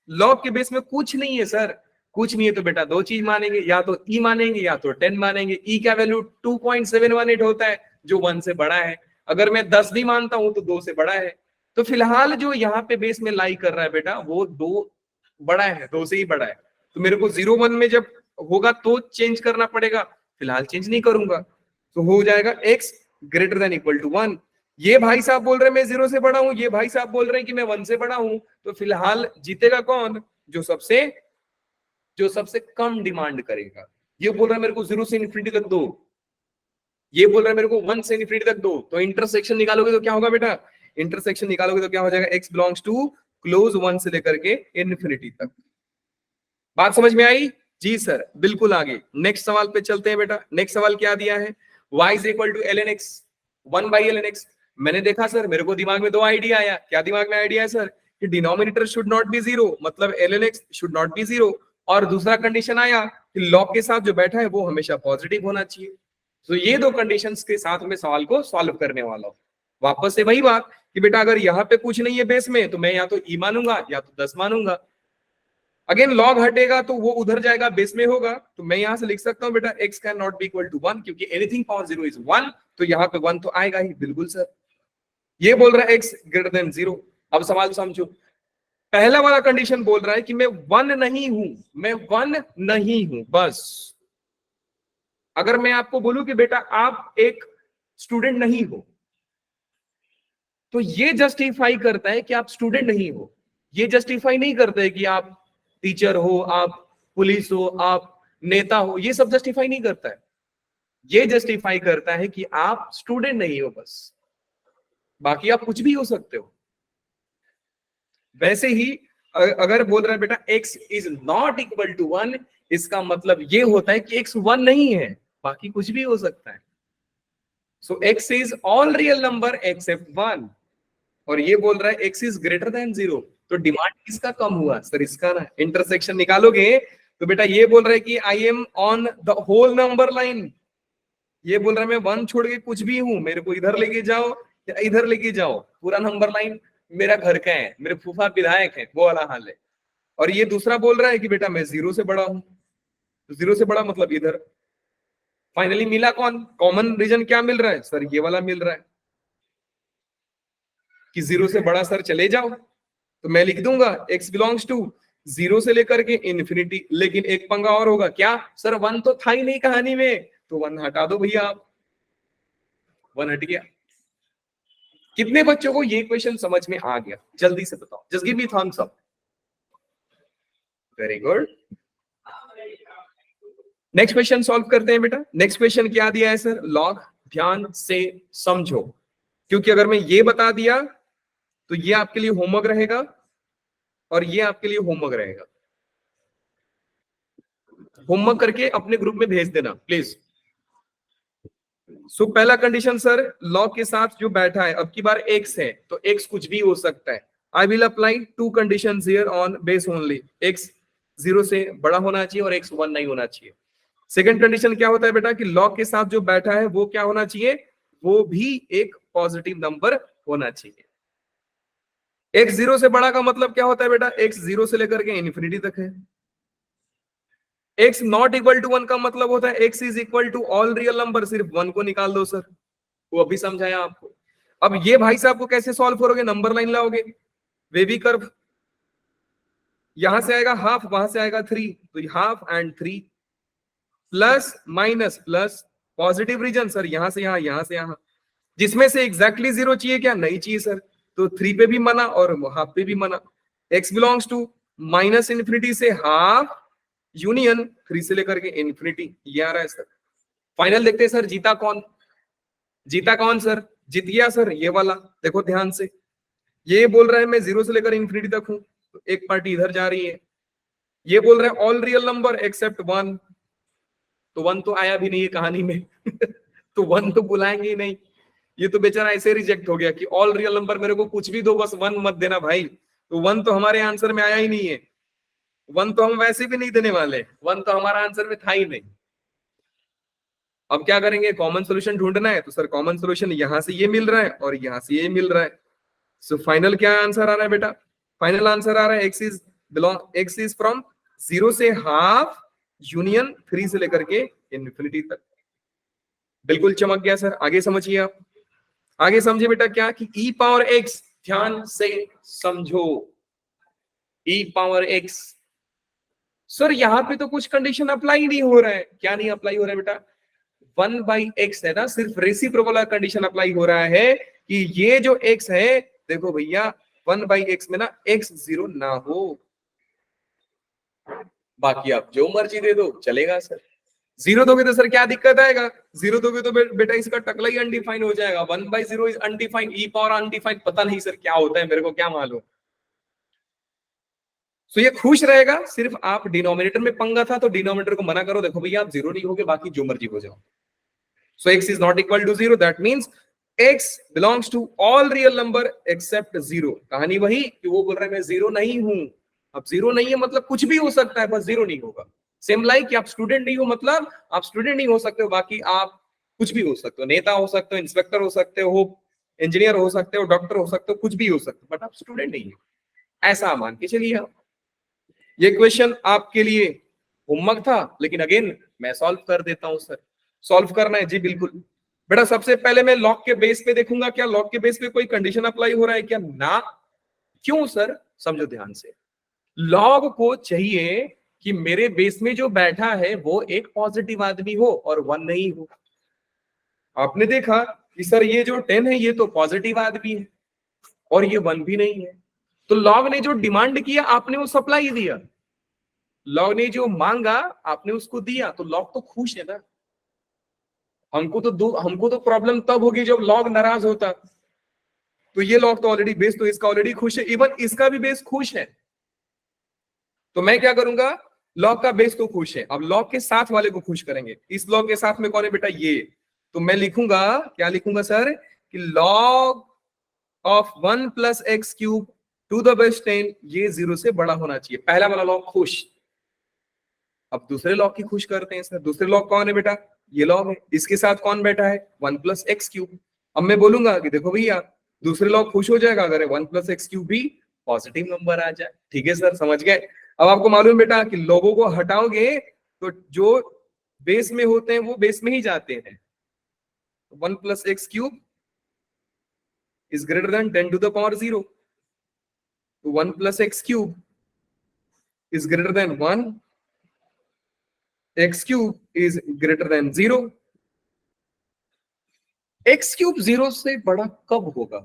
लॉग के बेस में कुछ नहीं है सर, कुछ नहीं है तो बेटा दो चीज मानेंगे, या तो ई मानेंगे या तो 10 मानेंगे। ई का वैल्यू 2.718 होता है जो 1 से बड़ा है। अगर मैं 10 भी मानता हूं तो 2 से बड़ा है। तो फिलहाल जो यहाँ पे बेस में लाई कर रहा है बेटा वो 2 बड़ा है, 2 से ही बड़ा है। तो मेरे को 0-1 में जब होगा तो चेंज करना पड़ेगा, फिलहाल चेंज नहीं करूंगा। तो हो जाएगा x greater than equal to 1। ये भाई साहब बोल रहे हैं मैं 0 से बड़ा हूं, ये भाई साहब बोल रहे हैं कि मैं 1 से बड़ा हूं। तो फिलहाल जीतेगा कौन? जो सबसे कम डिमांड करेगा। ये बोल रहा है मेरे को 0 से इन्फिनिटी तक दो, ये बोल रहा है मेरे को 1 से इन्फिनिटी तक दो। तो इंटरसेक्शन निकालोगे तो क्या होगा बेटा? इंटरसेक्शन निकालोगे तो क्या हो जाएगा? x बिलोंग्स टू क्लोज 1 से लेकर के इन्फिनिटी तक। बात समझ में आई? जी सर, बिल्कुल। आगे नेक्स्ट सवाल पे चलते हैं बेटा। नेक्स्ट सवाल क्या दिया है? y is equal to ln x 1/ln x। मैंने देखा सर, मेरे को दिमाग में दो आइडिया आया। क्या दिमाग में आइडिया है सर? कि डिनोमिनेटर शुड नॉट बी 0, मतलब ln x should not be 0। और दूसरा कंडीशन आया कि लॉग के साथ जो बैठा है वो हमेशा पॉजिटिव होना चाहिए। तो ये दो कंडीशंस के साथ मैं सवाल को सॉल्व करने वाला हूं। वापस से वही बात कि बेटा अगर यहाँ पे कुछ नहीं है बेस में तो मैं या तो ई मानूंगा या तो 10 मानूंगा। अगेन लॉग हटेगा तो वो उधर जाएगा, बेस में होगा। तो मैं यहां से लिख सकता हूं बेटा x can not be equal to 1, क्योंकि एनीथिंग पावर 0 इज 1। तो यहाँ पे 1 तो आएगा ही। बिल्कुल सर। ये बोल रहा है x ग्रेटर देन 0। अब सवाल समझो, पहला वाला कंडीशन बोल रहा है कि मैं 1 नहीं हूं, मैं 1 नहीं हूं बस। अगर मैं आपको बोलूं कि बेटा आप एक स्टूडेंट नहीं हो, तो ये जस्टिफाई करता है कि आप स्टूडेंट नहीं हो। ये जस्टिफाई नहीं करता है कि आप टीचर हो, आप पुलिस हो, आप नेता हो। ये सब जस्टिफाई नहीं करता है। ये जस्टिफाई करता है कि आप स्टूडेंट नहीं हो बस, बाकी आप कुछ भी हो सकते हो। वैसे ही अगर बोल रहा है बेटा x is not equal to 1, इसका मतलब ये होता है कि x 1 नहीं है, बाकी कुछ भी हो सकता है। सो x is all real number accept 1। और ये बोल रहा है x इज ग्रेटर देन 0। तो डिमांड किसका कम हुआ सर? इसका ना। इंटरसेक्शन निकालोगे तो बेटा ये बोल रहा है कि I am on the whole number line. ये बोल रहा है मैं 1 छोड़ के कुछ भी हूं, मेरे को इधर लेके जाओ या इधर लेके जाओ, पूरा नंबर लाइन मेरा घर का है, मेरे फूफा विधायक है, वो वाला हाल है। और ये दूसरा बोल रहा है कि बेटा मैं 0 से बड़ा हूं। तो 0 से बड़ा मतलब इधर। फाइनली मिला कौन? कॉमन रीजन क्या मिल रहा है सर? ये वाला मिल रहा है कि 0 से बड़ा सर चले जाओ। तो मैं लिख दूंगा x बिलोंग्स टू 0 से लेकर के इन्फिनिटी। लेकिन एक पंगा और होगा, क्या सर? 1 तो था ही नहीं कहानी में, तो 1 हटा दो भैया आप। 1 हट गया। कितने बच्चों को ये क्वेश्चन समझ में आ गया? जल्दी से बताओ, just give me thumbs up. Very good. Next question solve करते हैं बेटा। नेक्स्ट क्वेश्चन क्या दिया है सर? लॉग। ध्यान से समझो, क्योंकि अगर मैं ये बता दिया तो ये आपके लिए होमवर्क रहेगा और ये आपके लिए होमवर्क रहेगा। होमवर्क करके अपने ग्रुप में भेज देना प्लीज। सो पहला कंडीशन सर, लॉग के साथ जो बैठा है, अब की बार एक्स है तो एक्स कुछ भी हो सकता है। I will apply 2 conditions here on base only. X 0 से बड़ा होना चाहिए और एक्स 1 नहीं होना चाहिए। सेकंड कंडीशन क्या होता है बेटा कि लॉग के साथ जो बैठा है वो क्या होना चाहिए, वो भी एक पॉजिटिव नंबर होना चाहिए। एक्स 0 से बड़ा का मतलब क्या होता है बेटा, एक्स 0 से लेकर के इन्फिनिटी तक है। x नॉट इक्वल टू 1 का मतलब होता है x is equal to all real number, सिर्फ 1 को निकाल दो सर, वो अभी समझाया आपको। अब ये भाई साहब को कैसे सॉल्व करोगे, नंबर लाइन लाओगे, वेवी कर्व, यहां से आएगा हाफ, वहां से आएगा 3, तो half and 3 plus minus plus positive region sir, यहां से यहां, यहां से यहां, जिसमें से एग्जैक्टली 0 चाहिए क्या, नहीं चाहिए सर, तो 3 पे भी मना और हाफ पे भी मना। x belongs to minus infinity से हाफ यूनियन 3 से लेकर के इन्फिनिटी, ये आ रहा है सर। फाइनल देखते हैं सर, जीता कौन, जीता कौन सर, जीत गया सर ये वाला। देखो ध्यान से, ये बोल रहा है मैं 0 से लेकर इन्फिनिटी तक हूं, तो एक पार्टी इधर जा रही है। ये बोल रहा है ऑल रियल नंबर एक्सेप्ट 1, तो 1 तो आया भी नहीं है कहानी में तो 1 तो बुलाएंगे ही नहीं। ये तो बेचारा ऐसे रिजेक्ट हो गया कि ऑल रियल नंबर मेरे को कुछ भी दो, बस 1 मत देना भाई। तो 1 तो हमारे आंसर में आया ही नहीं है, 1 तो हम वैसे भी नहीं देने वाले, 1 तो हमारा आंसर में था ही नहीं। अब क्या करेंगे, कॉमन सॉल्यूशन ढूंढना है, तो सर कॉमन सॉल्यूशन यहां से ये मिल रहा है और यहां से ये मिल रहा है। सो फाइनल क्या आंसर आ रहा है बेटा, फाइनल आंसर आ रहा है एक्स इज फ्रॉम 0 से हाफ यूनियन 3 से लेकर के इन्फिनिटी तक। बिल्कुल चमक गया सर, आगे समझिए आप, आगे समझिए बेटा क्या कि e पावर x, ध्यान से समझो, e पावर x। सर यहाँ पे तो कुछ कंडीशन अप्लाई नहीं हो रहा है, क्या नहीं अप्लाई हो रहा है बेटा, 1/x है ना, सिर्फ रेसिप्रोकल कंडीशन अप्लाई हो रहा है कि ये जो x है, देखो भैया 1/x में ना x 0 ना हो, बाकी आप जो मर्जी दे दो चलेगा सर। 0 दोगे तो सर क्या दिक्कत आएगा, 0 दोगे तो बेटा इसका टकला ही अनडिफाइंड हो जाएगा, 1/0 is undefined, e power undefined, पता नहीं सर क्या होता है, मेरे को क्या मालूम। सो ये खुश रहेगा, सिर्फ आप डिनोमिनेटर में पंगा था तो डिनोमिनेटर को मना करो, देखो भैया आप 0 नहीं होगे, बाकी जो मर्जी हो जाओ। So x is not equal to 0, that means x belongs to all real number except 0। कहानी वही कि वो बोल रहा है मैं 0 नहीं हूं, अब 0 नहीं है मतलब कुछ भी हो सकता है, बस 0 नहीं होगा। सेम लाइक कि आप स्टूडेंट नहीं हो मतलब आप स्टूडेंट नहीं हो सकते हो, बाकी आप कुछ भी हो सकते हो, नेता हो सकते हो, इंस्पेक्टर हो सकते हो, इंजीनियर हो सकते हो, डॉक्टर हो सकते हो, कुछ भी हो सकते हो, बट आप स्टूडेंट नहीं हो, ऐसा मान के चलिए आप। ये क्वेश्चन आपके लिए होमवर्क था, लेकिन अगेन मैं सॉल्व कर देता हूं सर। सॉल्व करना है जी बिल्कुल बेटा। सबसे पहले मैं लॉग के बेस पे देखूंगा क्या लॉग के बेस पे कोई कंडीशन अप्लाई हो रहा है क्या, ना। क्यों सर, समझो ध्यान से, लॉग को चाहिए कि मेरे बेस में जो बैठा है वो एक पॉजिटिव आदमी हो और 1 नहीं हो। आपने देखा कि सर ये जो 10 है ये तो पॉजिटिव आदमी है और ये 1 भी नहीं है, तो लॉग ने जो डिमांड किया आपने वो सप्लाई दिया, लॉग ने जो मांगा आपने उसको दिया, तो लॉग तो खुश है ना। हमको तो प्रॉब्लम तब होगी जब लॉग नाराज होता, तो ये लॉग तो ऑलरेडी बेस तो इसका ऑलरेडी खुश है, इवन इसका भी बेस खुश है, तो मैं क्या करूंगा, लॉग का बेस तो खुश है, अब लॉग के साथ वाले को खुश करेंगे। इस लॉग के साथ में कौन है बेटा, ये, तो मैं लिखूंगा, क्या लिखूंगा सर कि log of 1 + x³ to the base 10, ये 0 से बड़ा होना चाहिए। पहला वाला लॉग खुश। अब दूसरे लॉग की खुश करते हैं सर। दूसरे लॉग कौन है बेटा, ये लॉग है, इसके साथ कौन बैठा है 1 + x³। अब मैं बोलूंगा कि देखो भैया दूसरे लॉग खुश हो जाएगा अगर 1 + x³ भी पॉजिटिव नंबर आ जाए। ठीक है सर, समझ गए। अब आपको मालूम बेटा कि लोगों को हटाओगे तो जो बेस में होते हैं वो बेस में ही जाते हैं। 1 + x³ is greater than 10 to the power 0. 1 + x³ is greater than 1. x³ is greater than 0. x³ 0 से बड़ा कब होगा,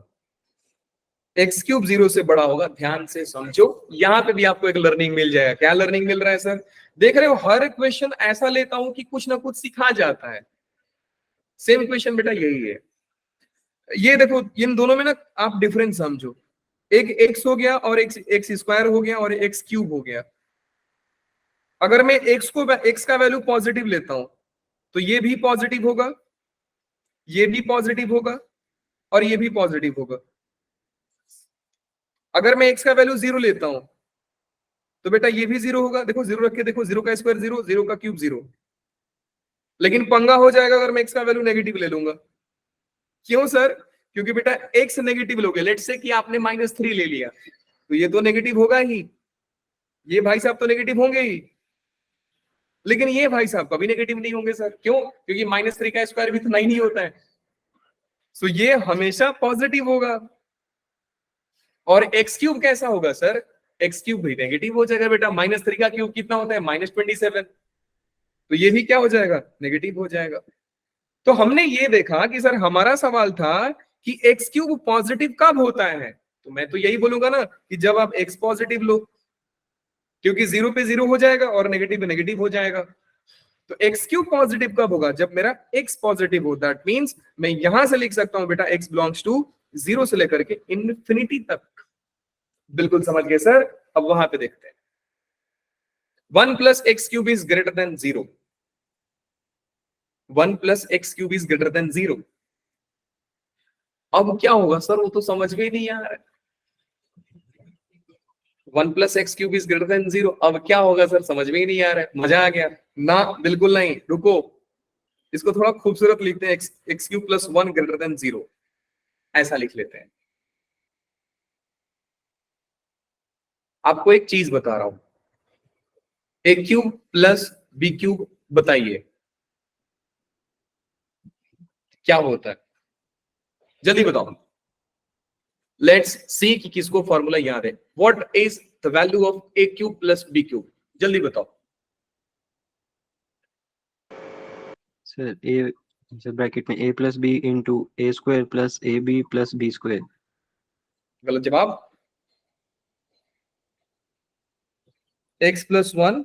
x³ 0 से बड़ा होगा, ध्यान से समझो। यहां पे भी आपको एक लर्निंग मिल जाएगा। क्या लर्निंग मिल रहा है सर, देख रहे हो हर क्वेश्चन ऐसा लेता हूं कि कुछ ना कुछ सिखा जाता है। सेम क्वेश्चन बेटा यही है। ये देखो इन दोनों में ना आप डिफरेंस समझो, एक x हो गया और x स्क्वायर हो गया और x क्यूब हो गया। अगर मैं x का वैल्यू पॉजिटिव लेता हूं तो ये भी पॉजिटिव होगा, ये भी पॉजिटिव होगा और ये भी पॉजिटिव होगा। अगर मैं x का वैल्यू 0 लेता हूं तो बेटा ये भी 0 होगा। देखो 0 रख के देखो, 0 का स्क्वायर 0, 0 का क्यूब 0। लेकिन पंगा हो जाएगा अगर मैं x का वैल्यू नेगेटिव ले लूंगा। क्यों सर? क्योंकि बेटा x नेगेटिव लोगे, लेट्स से कि आपने -3 ले लिया तो ये तो नेगेटिव होगा ही, ये भाई साहब तो नेगेटिव होंगे ही, लेकिन ये भाई साहब कभी नेगेटिव नहीं होंगे सर। क्यों? क्योंकि -3 का स्क्वायर भी तो 9 ही होता है। सो ये हमेशा पॉजिटिव होगा। और x क्यूब कैसा होगा सर? x क्यूब भी नेगेटिव हो जाएगा बेटा। -3 का क्यूब कितना होता है? -27। तो ये भी क्या हो जाएगा? नेगेटिव हो जाएगा। तो हमने ये देखा कि सर हमारा सवाल था कि x क्यूब पॉजिटिव कब होता है, तो मैं तो यही बोलूंगा ना कि जब आप x पॉजिटिव लो, क्योंकि 0 पे 0 हो जाएगा और नेगेटिव पे नेगेटिव हो जाएगा। तो x क्यूब पॉजिटिव कब होगा? जब मेरा x पॉजिटिव हो। दैट मींस मैं यहां से लिख सकता हूं बेटा x बिलोंग्स टू 0 से लेकर के इन्फिनिटी तक। बिल्कुल समझ गए सर। अब वहां पे देखते हैं। 1 + x cube is greater then 0। 1 + x cube is greater then 0। अब क्या होगा सर? वो तो समझ में ही नहीं आ रहा है। 1 + x cube is greater then 0। अब क्या होगा सर? समझ में ही नहीं आ रहा है। मजा आ गया ना? बिल्कुल नहीं, रुको, इसको थोड़ा खूबसूरत लिखते हैं। x क्यूब + 1 ग्रेटर देन 0, ऐसा लिख लेते हैं। आपको एक चीज बता रहा हूं, a क्यूब + b क्यूब, बताइए क्या होता है? जल्दी बताओ। लेट्स सी कि किसको फॉर्मूला याद है। What is the value of a cube + b cube? जल्दी बताओ। सर ए, सर ब्रैकेट में a + b × a² + ab + b²। गलत जवाब। x + 1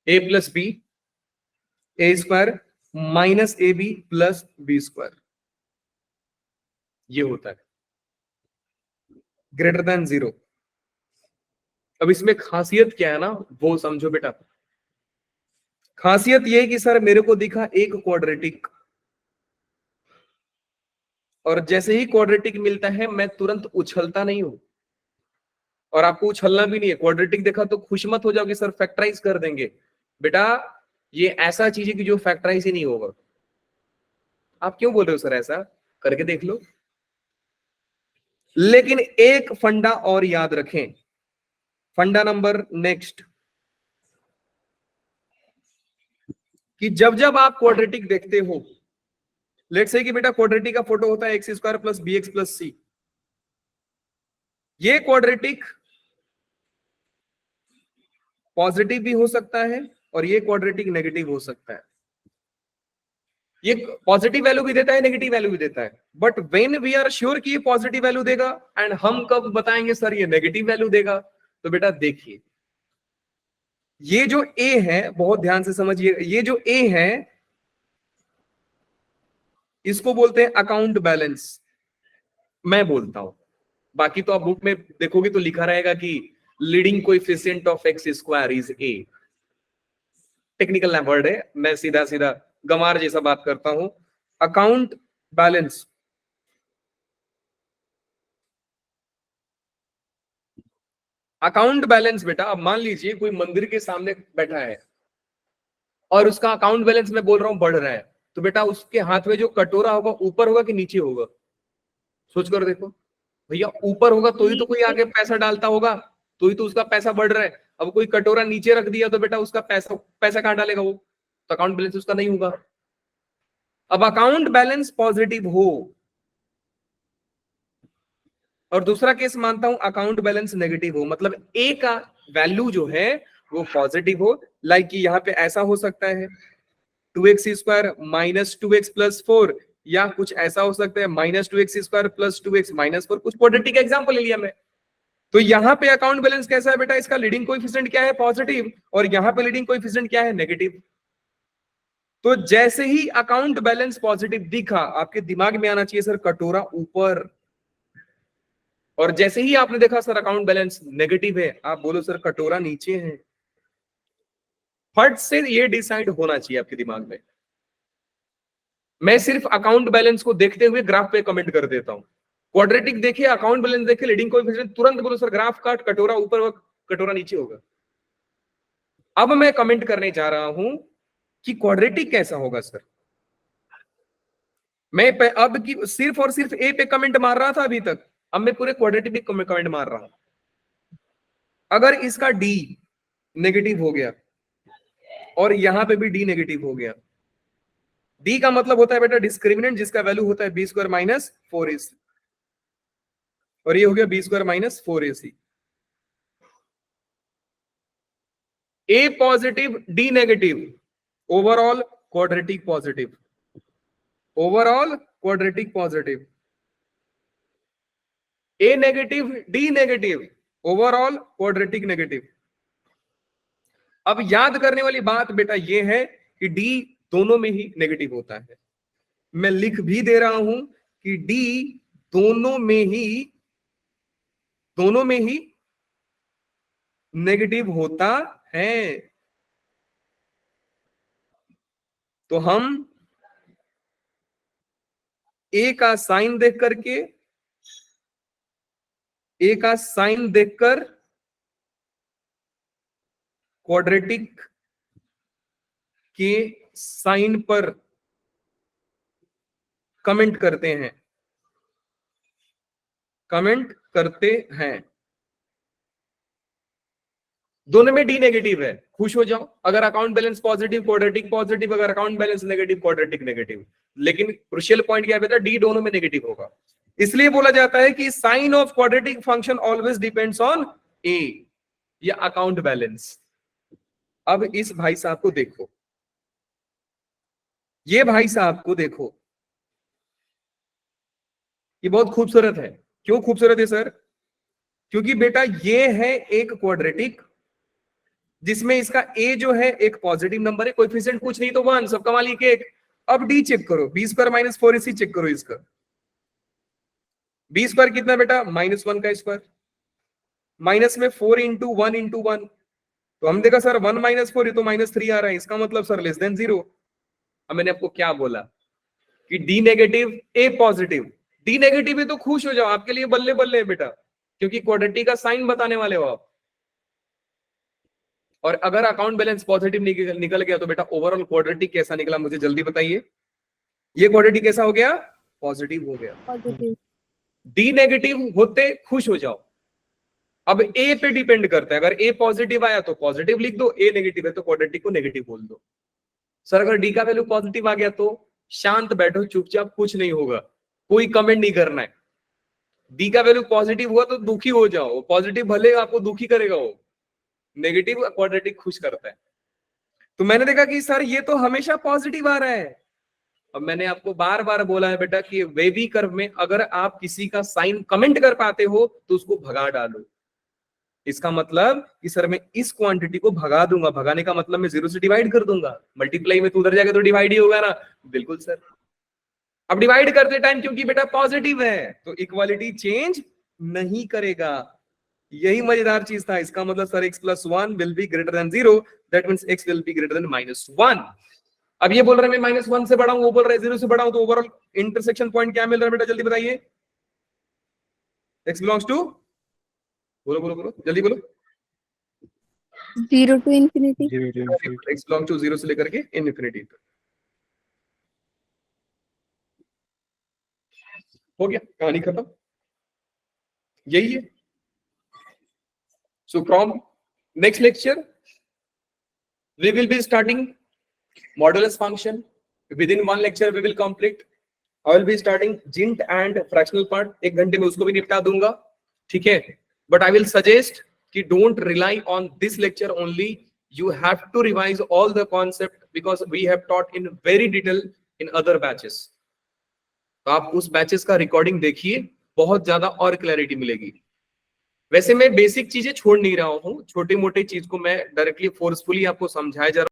a + b a² - ab + b², ये होता है ग्रेटर देन 0। अब इसमें खासियत क्या है ना, वो समझो बेटा। खासियत ये है कि सर मेरे को दिखा एक क्वाड्रेटिक, और जैसे ही क्वाड्रेटिक मिलता है मैं तुरंत उछलता नहीं हूं, और आपको उछलना भी नहीं है। क्वाड्रेटिक देखा तो खुश मत हो जाओ कि सर फैक्टराइज कर देंगे। बेटा ये ऐसा चीज है कि जो फैक्टराइज ही नहीं होगा। आप क्यों बोल रहे हो सर? ऐसा करके देख लो। लेकिन एक फंडा और याद रखें, फंडा नंबर नेक्स्ट, कि जब जब आप क्वाड्रेटिक देखते हो, लेट्स से कि बेटा क्वाड्रेटिक का फोटो होता है x² + bx + c। ये क्वाड्रेटिक पॉजिटिव भी हो सकता है और ये क्वाड्रेटिक नेगेटिव हो सकता है। ये पॉजिटिव वैल्यू भी देता है, नेगेटिव वैल्यू भी देता है। But when we are sure कि ये पॉजिटिव वैल्यू देगा, एंड हम कब बताएंगे सर ये नेगेटिव वैल्यू देगा? तो बेटा देखिए, ये जो a है, बहुत ध्यान से समझिए, ये जो a है इसको बोलते हैं अकाउंट बैलेंस। मैं बोलता हूं, बाकी तो आप बुक में देखोगे तो लिखा रहेगा कि leading coefficient of x² is a। Technical word है, मैं सीधा सीधा गमार जैसा बात करता हूं। अकाउंट बैलेंस, अकाउंट बैलेंस बेटा, अब मान लीजिए कोई मंदिर के सामने बैठा है और उसका अकाउंट बैलेंस मैं बोल रहा हूं बढ़ रहा है, तो बेटा उसके हाथ में जो कटोरा होगा ऊपर होगा कि नीचे होगा? सोच कर देखो भैया, ऊपर होगा तो ही तो कोई आगे पैसा डालता होगा, तो ही तो उसका पैसा बढ़ रहा है। अब कोई कटोरा नीचे रख दिया तो बेटा उसका पैसा कहां डालेगा वो? तो अकाउंट बैलेंस उसका नहीं होगा। अब अकाउंट बैलेंस पॉजिटिव हो, और दूसरा केस मानता हूं अकाउंट बैलेंस नेगेटिव हो, मतलब ए का वैल्यू जो है वो पॉजिटिव हो। लाइक कि यहां पे ऐसा हो सकता है 2x² - 2x + 4, या कुछ ऐसा हो सकता है -2x² + 2x - 4। कुछ क्वाड्रेटिक एग्जांपल ले लिया मैं। तो यहां पे अकाउंट बैलेंस कैसा है बेटा? इसका लीडिंग कोएफिशिएंट क्या है? पॉजिटिव। और यहां पे लीडिंग कोएफिशिएंट क्या है? नेगेटिव। तो जैसे ही अकाउंट बैलेंस पॉजिटिव दिखा, आपके दिमाग में आना चाहिए सर कटोरा ऊपर, और जैसे ही आपने देखा सर अकाउंट बैलेंस नेगेटिव है, आप बोलो सर कटोरा नीचे है, फट से ये डिसाइड होना चाहिए आपके दिमाग में। मैं सिर्फ अकाउंट बैलेंस को देखते हुए ग्राफ पे कमेंट कर देता हूं। क्वाड्रेटिक देखिए, अकाउंट बैलेंस देखिए, लीडिंग कोएफिशिएंट, तुरंत बोलो सर ग्राफ का कटोरा ऊपर व कटोरा नीचे होगा। अब मैं कमेंट करने जा रहा हूं कि क्वाड्रेटिक कैसा होगा सर। मैं अब की सिर्फ और सिर्फ ए पे कमेंट मार रहा था अभी तक, अब मैं पूरे क्वाड्रेटिक पे कमेंट मार रहा हूं। अगर इसका डी नेगेटिव हो गया और यहां पे भी डी नेगेटिव हो गया, डी का मतलब होता है बेटा डिस्क्रिमिनेंट जिसका वैल्यू होता है बी स्क्वायर माइनस 4ac, और ये हो गया B square minus 4ac। A positive D negative, overall quadratic positive, overall quadratic positive. A negative D negative, overall quadratic negative. अब याद करने वाली बात बेटा ये है कि डी दोनों में ही नेगेटिव होता है। मैं लिख भी दे रहा हूं कि डी दोनों में ही नेगेटिव होता है। तो हम ए का साइन देखकर क्वाड्रेटिक के साइन पर कमेंट करते हैं। दोनों में डी नेगेटिव है, खुश हो जाओ। अगर account balance positive quadratic positive, अगर account balance negative quadratic negative. लेकिन क्रुशियल पॉइंट क्या है बेटा, डी दोनों में नेगेटिव होगा। इसलिए बोला जाता है कि sign of quadratic function always depends on A या अकाउंट बैलेंस। अब इस भाई साहब को देखो, ये भाई साहब को देखो, ये बहुत खूबसूरत है। क्यों खूबसूरत है सर? क्योंकि बेटा ये है एक क्वाड्रेटिक जिसमें इसका ए जो है एक पॉजिटिव नंबर है, कोएफिशिएंट कुछ नहीं तो 1, सबका मालिक एक। अब डी चेक करो, B square minus 4ac check करो इसका। बी स्क्वायर कितना बेटा, -1 का स्क्वायर, माइनस में 4 इंटू 1 इंटू 1, तो हम देखा सर 1 - 4 तो -3 आ रहा है, इसका मतलब सर लेस देन 0। अब मैंने आपको क्या बोला कि डी नेगेटिव ए पॉजिटिव, डी नेगेटिव है तो खुश हो जाओ, आपके लिए बल्ले बल्ले है बेटा, क्योंकि क्वाड्रेटिक का साइन बताने वाले हो आप। और अगर अकाउंट बैलेंस पॉजिटिव निकल गया तो बेटा ओवरऑल क्वाड्रेटिक कैसा निकला मुझे जल्दी बताइए। ये क्वाड्रेटिक कैसा हो गया, पॉजिटिव हो गया। पॉजिटिव। डी नेगेटिव होते खुश हो जाओ। अब ए पे डिपेंड करता है, अगर ए पॉजिटिव आया तो पॉजिटिव लिख दो, ए नेगेटिव है तो क्वाड्रेटिक को नेगेटिव बोल दो। सर अगर डी का वैल्यू पॉजिटिव आ गया तो शांत बैठो, चुपचाप, कुछ नहीं होगा, कोई कमेंट नहीं करना है। डी का वैल्यू पॉजिटिव हुआ तो दुखी हो जाओ, पॉजिटिव भले आपको दुखी करेगा, वो नेगेटिव क्वाड्रेटिक खुश करता है। तो मैंने देखा कि सर ये तो हमेशा पॉजिटिव आ रहा है। अब मैंने आपको बार बार बोला है बेटा कि वेवी कर्व में अगर आप किसी का साइन कमेंट कर पाते हो तो उसको भगा डालो। इसका मतलब कि सर मैं इस क्वांटिटी को भगा दूंगा, भगाने का मतलब मैं 0 से डिवाइड कर दूंगा, मल्टीप्लाई में तो उधर जाके तो डिवाइड ही होगा ना। बिल्कुल सर। अब डिवाइड करते टाइम क्योंकि बेटा पॉजिटिव है तो इक्वालिटी चेंज नहीं करेगा, यही मजेदार चीज था। इसका मतलब sir x + 1 will be greater than 0, that means x will be greater than -1। अब ये बोल रहे हैं मैं -1 से बड़ा हूं, वो बोल रहे हैं 0 से बड़ा हूं, तो ओवरऑल इंटरसेक्शन पॉइंट क्या मिल रहा है बेटा, जल्दी बताइए। x बिलोंग्स टू, बोलो बोलो बोलो जल्दी बोलो। 0 to infinity। x belongs to 0 से लेकर के इनफिनिटी तक। हो गया, कहानी खत्म, यही है। So from next lecture, we will be starting modulus function. Within one lecture, we will complete. I will be starting GINT and fractional part. 1 घंटे में उसको भी निपटा दूंगा, ठीक है? But I will suggest कि don't rely on this lecture only. You have to revise all the concept because we have taught in very detail in other batches. तो आप उस बैचेस का रिकॉर्डिंग देखिए, बहुत ज्यादा और क्लैरिटी मिलेगी। वैसे मैं बेसिक चीजें छोड़ नहीं रहा हूं, छोटी मोटी चीज को मैं डायरेक्टली फोर्सफुली आपको समझाया जा रहा हूं।